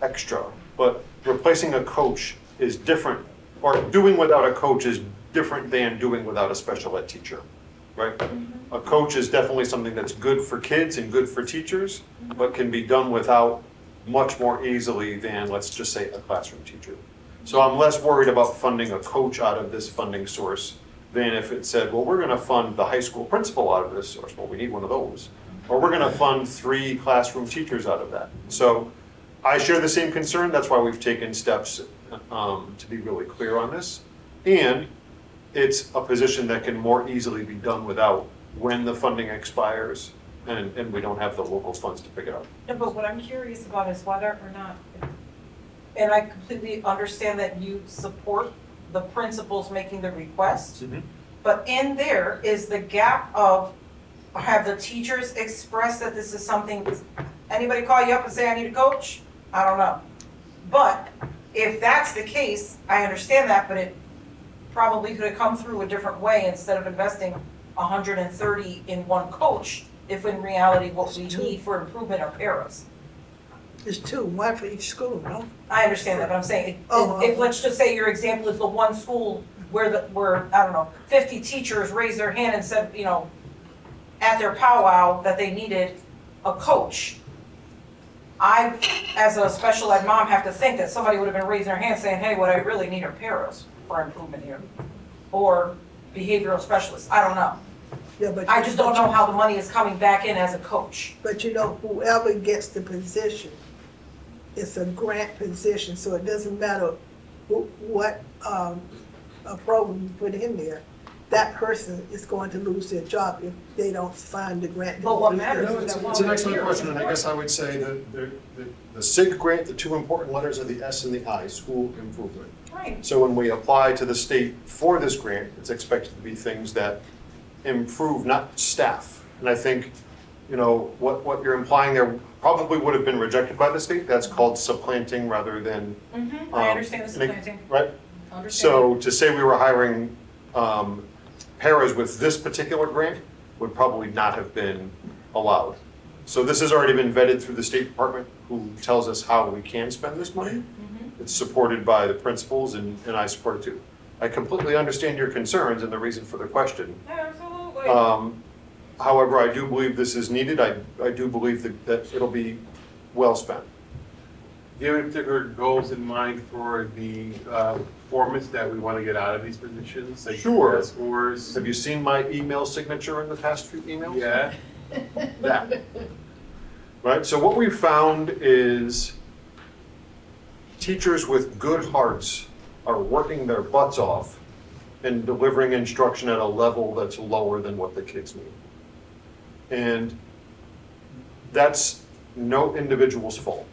extra, but replacing a coach is different, or doing without a coach is different than doing without a special ed teacher, right? A coach is definitely something that's good for kids and good for teachers, but can be done without much more easily than, let's just say, a classroom teacher. So I'm less worried about funding a coach out of this funding source than if it said, well, we're gonna fund the high school principal out of this source. Well, we need one of those. Or we're gonna fund 3 classroom teachers out of that. So I share the same concern. That's why we've taken steps to be really clear on this. And it's a position that can more easily be done without when the funding expires. and we don't have the local funds to pick it up. No, but what I'm curious about is whether or not, and I completely understand that you support the principals making the request, but in there is the gap of, have the teachers expressed that this is something, anybody call you up and say, I need a coach? I don't know. But if that's the case, I understand that, but it probably could have come through a different way instead of investing 130 in one coach, if in reality what we need for improvement are paras. There's two, one for each school, no? I understand that, but I'm saying, Oh, if, let's just say your example is the one school where I don't know, 50 teachers raised their hand and said, you know, at their powwow that they needed a coach. I, as a special ed mom, have to think that somebody would have been raising their hand saying, hey, what I really need are paras for improvement here. Or behavioral specialists, I don't know. Yeah, but. I just don't know how the money is coming back in as a coach. But you know, whoever gets the position, it's a grant position, so it doesn't matter what, a program you put in there. That person is going to lose their job if they don't find the grant. But what matters is that It's an excellent question, and I guess I would say that the SIG grant, the two important letters are the S and the I, school improvement. Right. So when we apply to the state for this grant, it's expected to be things that improve, not staff. And I think, you know, what you're implying there probably would have been rejected by the state. That's called supplanting rather than. I understand the supplanting. Right? Understand. So to say we were hiring paras with this particular grant would probably not have been allowed. So this has already been vetted through the State Department, who tells us how we can spend this money. It's supported by the principals, and I support it too. I completely understand your concerns and the reason for the question. Absolutely. However, I do believe this is needed. I do believe that it'll be well spent. Do you have any particular goals in mind for the performance that we want to get out of these positions? Like Sure. scores? Have you seen my email signature in the past few emails? Yeah. That. Right, so what we found is teachers with good hearts are working their butts off and delivering instruction at a level that's lower than what the kids need. And that's no individual's fault.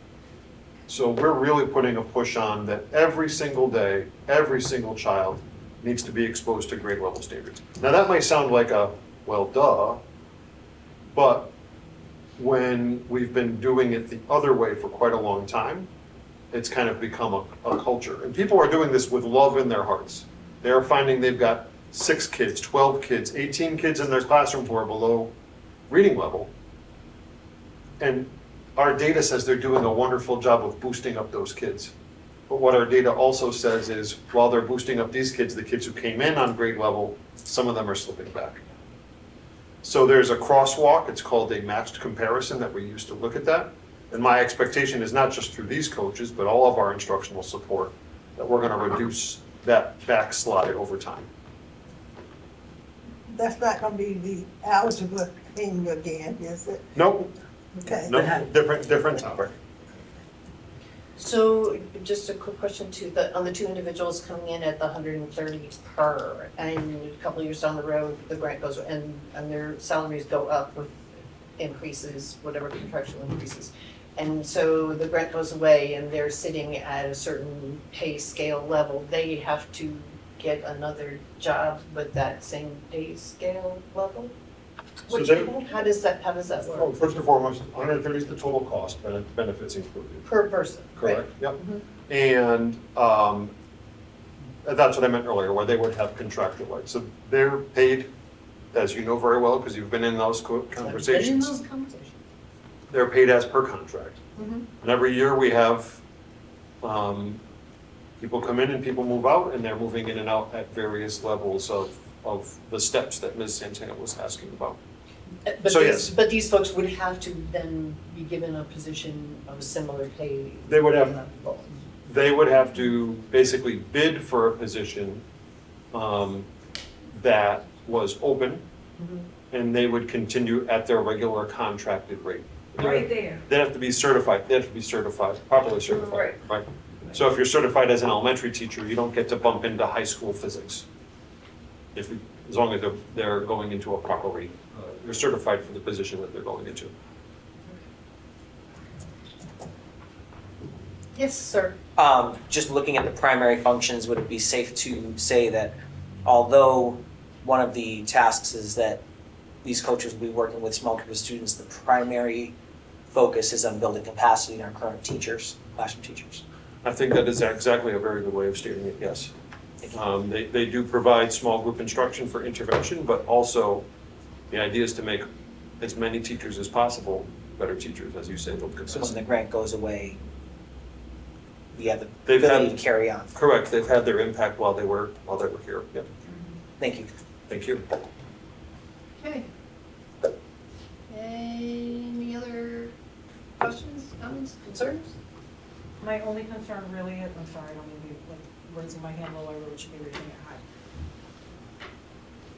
So we're really putting a push on that every single day, every single child needs to be exposed to grade level standards. Now that might sound like a, well, duh, but when we've been doing it the other way for quite a long time, it's kind of become a culture. And people are doing this with love in their hearts. They're finding they've got 6 kids, 12 kids, 18 kids in their classroom who are below reading level. And our data says they're doing a wonderful job of boosting up those kids. But what our data also says is, while they're boosting up these kids, the kids who came in on grade level, some of them are slipping back. So there's a crosswalk, it's called a matched comparison that we use to look at that. And my expectation is not just through these coaches, but all of our instructional support, that we're gonna reduce that backslide over time. That's not gonna be the algebra thing again, is it? Nope, Okay. nope, different topic. So just a quick question too, on the 2 individuals coming in at the 130 per, and a couple of years down the road, the grant goes, and their salaries go up with increases, whatever contractual increases. And so the grant goes away and they're sitting at a certain pay scale level, they have to get another job with that same pay scale level? So Which, they- how does that Well, work? first and foremost, 130 is the total cost, benefits included. Per person, right? Correct, yep. And that's what I meant earlier, where they would have contractual rights. So they're paid, as you know very well, because you've been in those conversations. In those conversations. They're paid as per contract. Mhm. And every year we have people come in and people move out, and they're moving in and out at various levels of the steps that Ms. Santana was asking about. But So, these, yes. but these folks would have to then be given a position of similar pay. They would have- level. They would have to basically bid for a position that was open, and they would continue at their regular contracted rate. Right there. They have to be certified, properly certified, right? So if you're certified as an elementary teacher, you don't get to bump into high school physics. As long as they're going into a properly they're certified for the position that they're going into. Yes, sir. Just looking at the primary functions, would it be safe to say that although one of the tasks is that these coaches will be working with small group of students, the primary focus is on building capacity in our current teachers, classroom teachers? I think that is exactly a very good way of stating it, yes. They do provide small group instruction for intervention, but also the idea is to make as many teachers as possible better teachers, as you say, they'll So consist. when the grant goes away, we have the They've ability had- to carry on. Correct, they've had their impact while they were here, yeah. Thank you. Thank you. Okay. Any other questions, comments, concerns? My only concern really is, I'm sorry, I don't mean to be like raising my hand low, I really should be raising it high.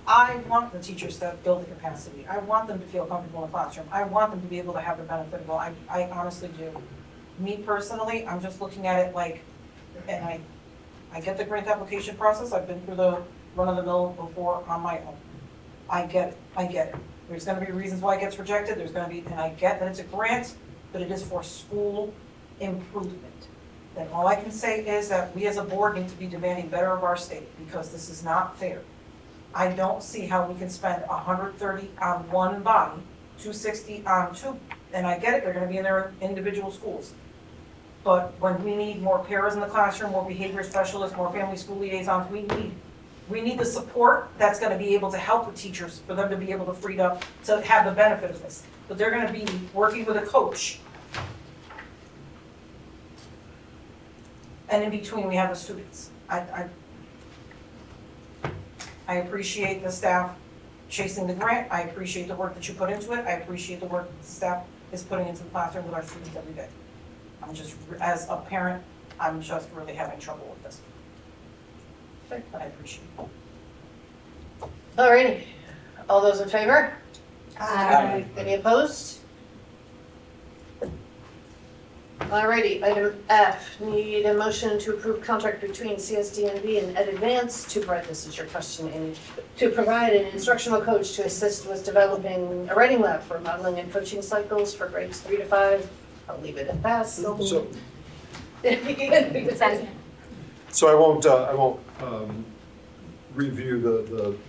I want the teachers to build the capacity. I want them to feel comfortable in the classroom. I want them to be able to have the benefit of, well, I honestly do. Me personally, I'm just looking at it like, and I get the grant application process. I've been through the run-of-the-mill before on my own. I get it. There's gonna be reasons why it gets rejected, and I get that it's a grant, but it is for school improvement. Then all I can say is that we as a board need to be demanding better of our state, because this is not fair. I don't see how we can spend $130 on one body, $260 on two, and I get it, they're gonna be in their individual schools. But when we need more paras in the classroom, more behavior specialists, more family school liaisons, we need the support that's gonna be able to help the teachers, for them to be able to free up, to have the benefit of this. But they're gonna be working with a coach. And in between, we have the students. I appreciate the staff chasing the grant. I appreciate the work that you put into it. I appreciate the work that the staff is putting into the classroom with our students every day. I'm just, as a parent, I'm just really having trouble with this. But I appreciate it. Alrighty, all those in favor? Aye. Any opposed? Alrighty, item F, need a motion to approve contract between CSDNB and Ed Advance to provide, this is your question, Amy, to provide an instructional coach to assist with developing a writing lab for modeling and coaching cycles for grades 3 to 5. I'll leave it at that. So Second. I won't review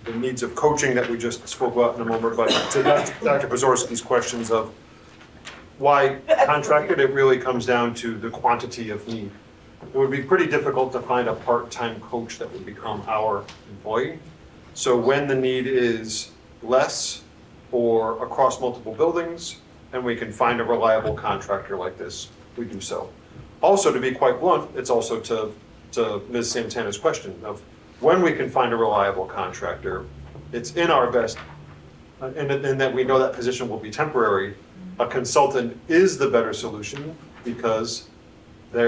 the needs of coaching that we just spoke about in a moment, but to Dr. Pozorski's questions of why contracted, it really comes down to the quantity of need. It would be pretty difficult to find a part-time coach that would become our employee. So when the need is less or across multiple buildings, and we can find a reliable contractor like this, we do so. Also, to be quite blunt, it's also to Ms. Santana's question of when we can find a reliable contractor, it's in our best, and that we know that position will be temporary. A consultant is the better solution because we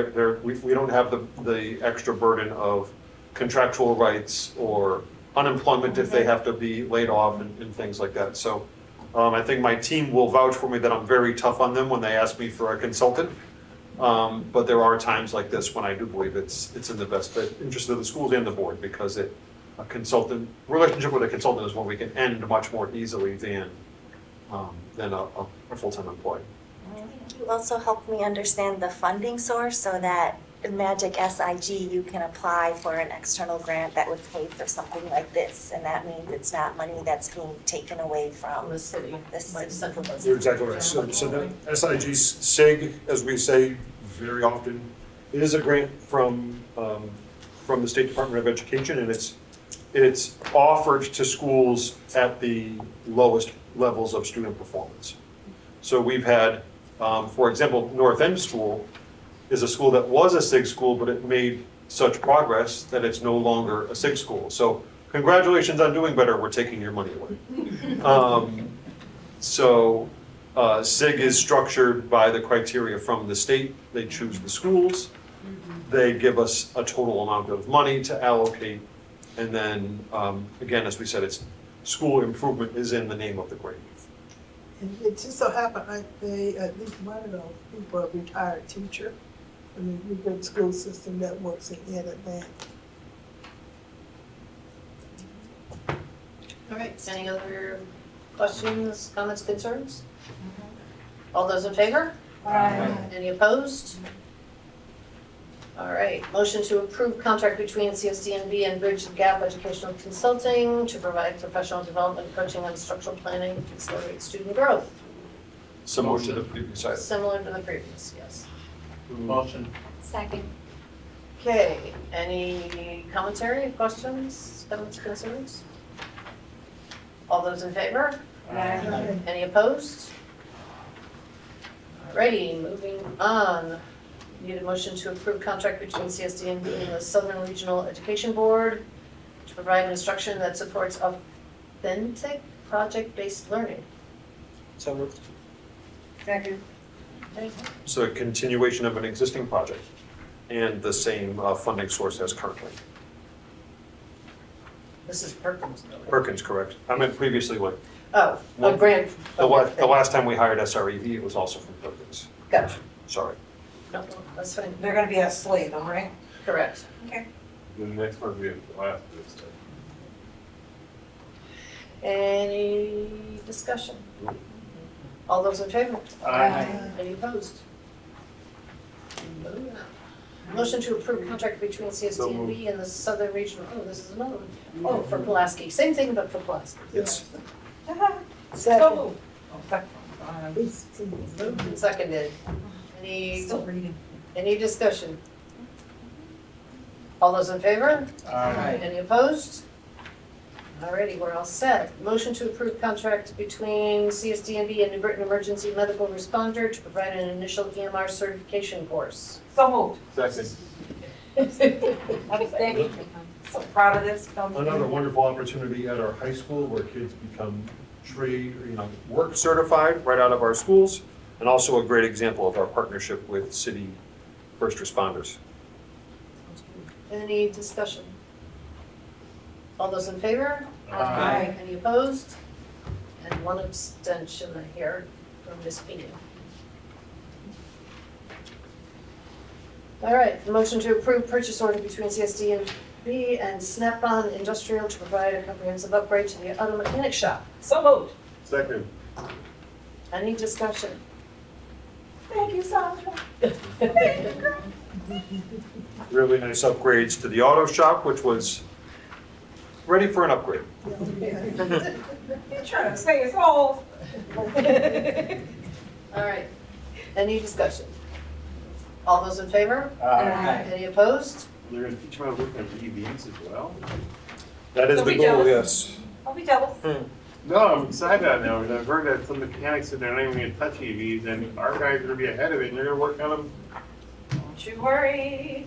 don't have the extra burden of contractual rights or unemployment if they have to be laid off and things like that. So I think my team will vouch for me that I'm very tough on them when they ask me for a consultant. But there are times like this when I do believe it's in the best interest of the schools and the board, because relationship with a consultant is one we can end much more easily than a full-time employee. You also helped me understand the funding source so that in Magic SIG, you can apply for an external grant that would pay for something like this. And that means it's not money that's being taken away from The city, the like city. central government. You're exactly right. So the SIG SIG, as we say very often, is a grant from the State Department of Education, and it's offered to schools at the lowest levels of student performance. So we've had, for example, North End School is a school that was a SIG school, but it made such progress that it's no longer a SIG school. So congratulations on doing better, we're taking your money away. SIG is structured by the criteria from the state. They choose the schools. They give us a total amount of money to allocate. And then, again, as we said, it's school improvement is in the name of the grant. And it just so happened, at least one of those people, a retired teacher. I mean, we've got a school system that works in Ed Advance. All right, any other Questions, comments, concerns? All those in favor? Any opposed? All right, motion to approve contract between CSDNB and Bridge the Gap Educational Consulting to provide professional development, coaching, and structural planning to accelerate student growth. Similar to the previous item. Similar to the previous, yes. Motion. Second. Okay, any commentary, questions, comments, concerns? All those in favor? Any opposed? Alrighty, moving on. Need a motion to approve contract between CSDNB and the Southern Regional Education Board to provide instruction that supports authentic project-based learning. So moved. Second. So a continuation of an existing project and the same funding source as currently. This is Perkins. Perkins, correct. I meant previously when, Oh, a grant. the last time we hired SREV, it was also from Perkins. Gotcha. Sorry. No, that's fine. They're gonna be at Slade, all right? Correct. Okay. The next one we have the last of this stuff. Any discussion? All those in favor? Any opposed? Moving on. Motion to approve contract between CSDNB and the Southern Regional, oh, this is another one. Oh, for Pulaski, same thing but for Pulaski. Yes. Second. Oh, second. Moved and seconded. Any, Still reading. any discussion? All those in favor? Any opposed? Alrighty, we're all set. Motion to approve contract between CSDNB and New Britain Emergency Medical Responder to provide an initial EMR certification course. So moved. Second. So proud of this. Another wonderful opportunity at our high school where kids become work certified right out of our schools, and also a great example of our partnership with city first responders. Any discussion? All those in favor? Aye. Any opposed? And one abstention here from Ms. Pena. All right, motion to approve purchase order between CSDNB and Snap-on Industrial to provide a comprehensive upgrade to the auto mechanic shop. So moved. Second. Any discussion? Thank you, Sandra. Really nice upgrades to the auto shop, which was ready for an upgrade. You're trying to say it's old. All right, any discussion? All those in favor? Any opposed? They're gonna teach them how to work on EVs as well? That is Don't the be goal, jealous. yes. I'll be jealous. No, I'm excited on that, because I've heard that some mechanics said they're not even gonna touch EVs, and our guys are gonna be ahead of it, and they're gonna work on them. Don't you worry.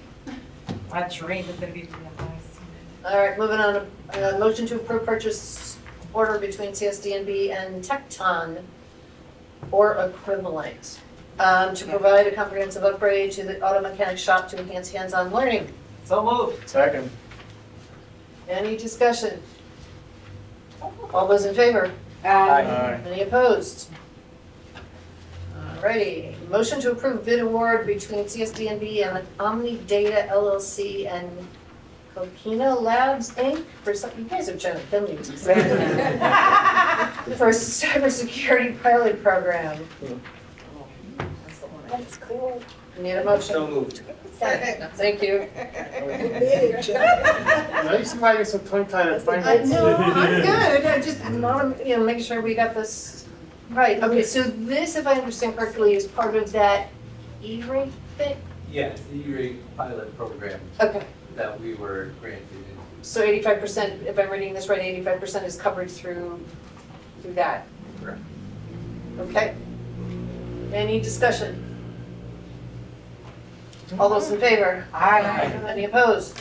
My dream is gonna be real nice. All right, moving on, motion to approve purchase order between CSDNB and Tecton or equivalent to provide a comprehensive upgrade to the auto mechanic shop to enhance hands-on learning. So moved. Second. Any discussion? All those in favor? Aye. Any opposed? Alrighty, motion to approve bid award between CSDNB and Omni Data LLC and Coquina Labs Inc. for some, you guys are trying to kill me. For a cybersecurity pilot program. That's cool. Need a motion? So moved. Second. Thank you. Nice, I get some tongue tied and find I know, I'm good, I just want to, make sure we got this right. Okay, so this, if I understand correctly, is part of that E-rate thing? Yeah, it's the E-rate pilot program Okay, that we were granted. so 85%, if I'm reading this right, 85% is covered through that? Correct. Okay. Any discussion? All those in favor? Aye. Any opposed?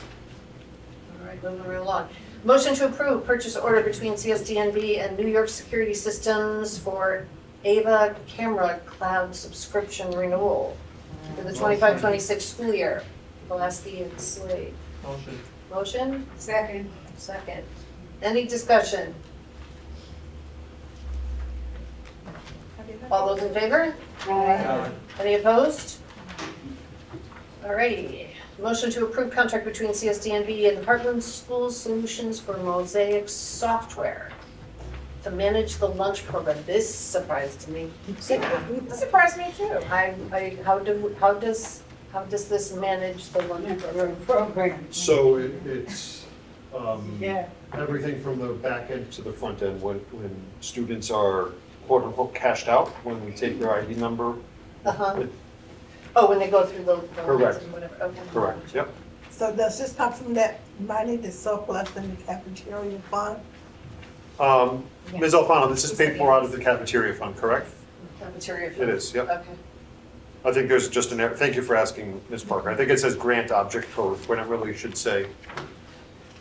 All right, moving right along. Motion to approve purchase order between CSDNB and New York Security Systems for AVA camera cloud subscription renewal for the 25-26 school year. Pulaski and Slade. Motion. Motion? Second. Second. Any discussion? All those in favor? Any opposed? Alrighty, motion to approve contract between CSDNB and Heartland School Solutions for Mosaic software. to manage the lunch program. This surprised me. It surprised me too. How does this manage the lunch program? So it's, Yeah. everything from the back end to the front end, when students are quote unquote cashed out, when we take their ID number. Uh-huh. Oh, when they go through the Correct. lines and whatever, okay. Correct, yep. So does this come from that money that's surplus in the cafeteria fund? Ms. Alfano, this is paid for out of the cafeteria fund, correct? Cafeteria. It is, yep. Okay. I think there's just an error. Thank you for asking, Ms. Parker. I think it says grant object code when it really should say,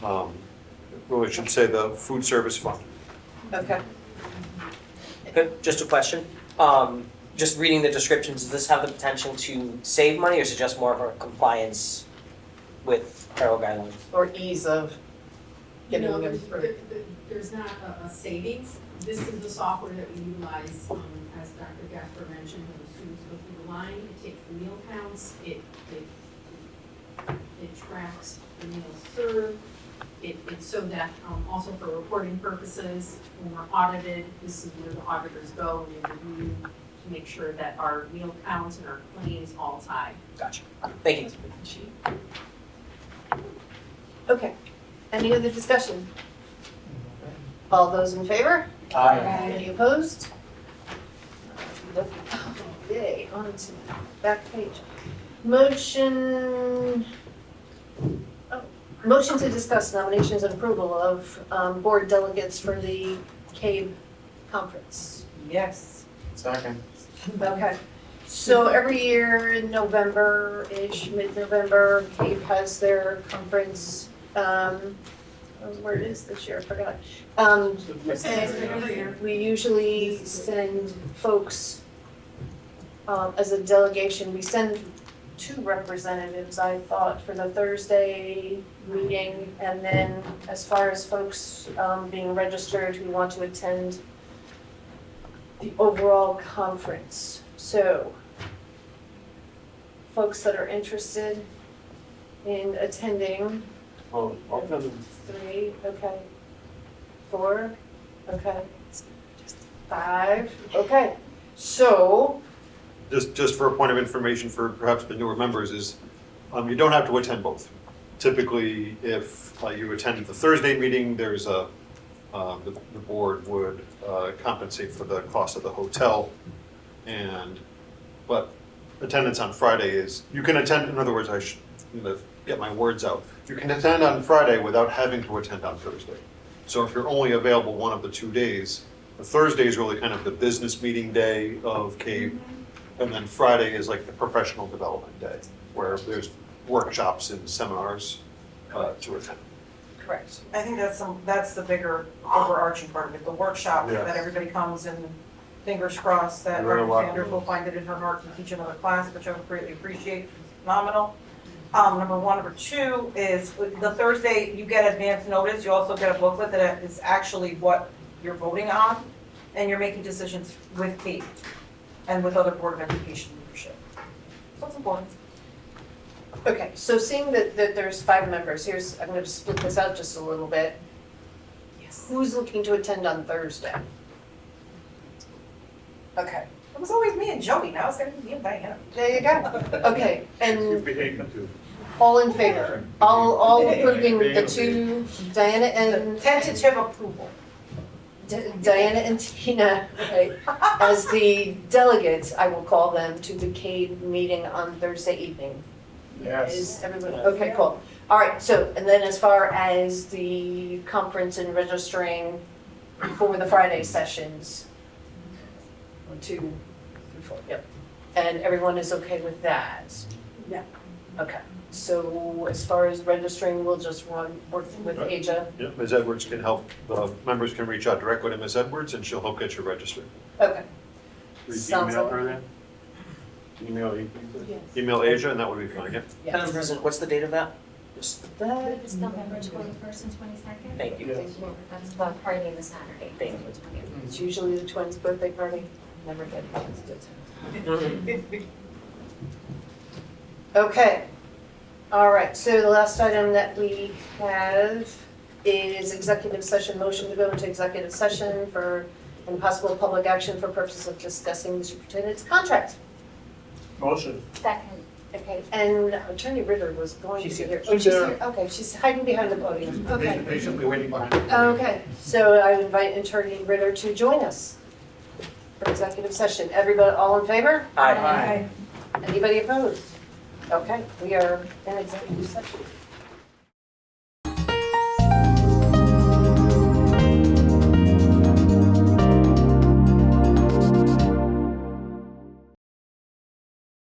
the food service fund. Okay. Good, just a question. Just reading the descriptions, does this have the potential to save money, or is it just more of a compliance with federal guidelines? Or ease of getting No, them through. there's not a savings. This is the software that we utilize, as Dr. Gasper mentioned, when the students go through the line, it takes the meal counts, it tracks the meals served. It's so that, also for reporting purposes, when we're audited, this is where the auditors go and they review to make sure that our meal counts and our claims all tie. Gotcha. Thank you. Okay. Any other discussion? All those in favor? Aye. Any opposed? Yay, on to the back page. Motion to discuss nominations and approval of board delegates for the CABE conference. Yes. Second. Okay. So every year in November-ish, mid-November, CABE has their conference. Where it is this year, I forgot. And we usually send folks as a delegation. We send 2 representatives, I thought, for the Thursday meeting. And then as far as folks being registered who want to attend the overall conference. So folks that are interested in attending. Oh, I'll come. 3, okay. 4, okay. 5, okay. So, Just for a point of information for perhaps the newer members is, you don't have to attend both. Typically, if you attend the Thursday meeting, there's the board would compensate for the cost of the hotel. But attendance on Friday is, you can attend, in other words, I should get my words out. You can attend on Friday without having to attend on Thursday. So if you're only available one of the 2 days, the Thursday is really kind of the business meeting day of CABE. And then Friday is like the professional development day, where there's workshops and seminars to attend. correct. I think that's the bigger overarching part of it, the workshop, Yeah. that everybody comes and fingers crossed that You're Dr. welcome. Sanders will find it in her heart to teach another class, which I would greatly appreciate, it's phenomenal. Number 1. Number 2 is the Thursday, you get advance notice, you also get a booklet that is actually what you're voting on, and you're making decisions with Kate and with other Board of Education leadership. So it's important. Okay, so seeing that there's 5 members, I'm going to split this out just a little bit. Yes. Who's looking to attend on Thursday? Okay, It was always me and Jody, now it's gonna be me and Diana. there you go. Okay, and behaving too. all in favor? All approving the 2, Diana and Tentative approval. Diana and Tina, right, as the delegates, I will call them, to the CABE meeting on Thursday evening. Yes. Is everyone, okay, cool. All right, so, and then as far as the conference and registering for the Friday sessions, 1, 2, 3, 4, yep. And everyone is okay with that? Yeah. Okay, so as far as registering, we'll just work with Aja. Yeah, Ms. Edwards can help, members can reach out directly to Ms. Edwards and she'll help get you registered. Okay. We Sounds email like- her then? Email you? Email Asia and that would be fine, yeah. Madam President, what's the date of that? Just, It's November 21st and 22nd. thank you. That's the party of the Saturday. Thank you. It's usually the twins' birthday party. Never get it. Okay. All right, so the last item that we have is executive session, motion to go into executive session for, and possible public action for purposes of discussing the superintendent's contract. Motion. Second. Okay, and Attorney Ritter was going to She's be here. here. Oh, she's here, okay, she's hiding behind the podium, okay. Patiently waiting behind. Okay, so I invite Attorney Ritter to join us for executive session. Everybody, all in favor? Aye. Anybody opposed? Okay, we are in executive session.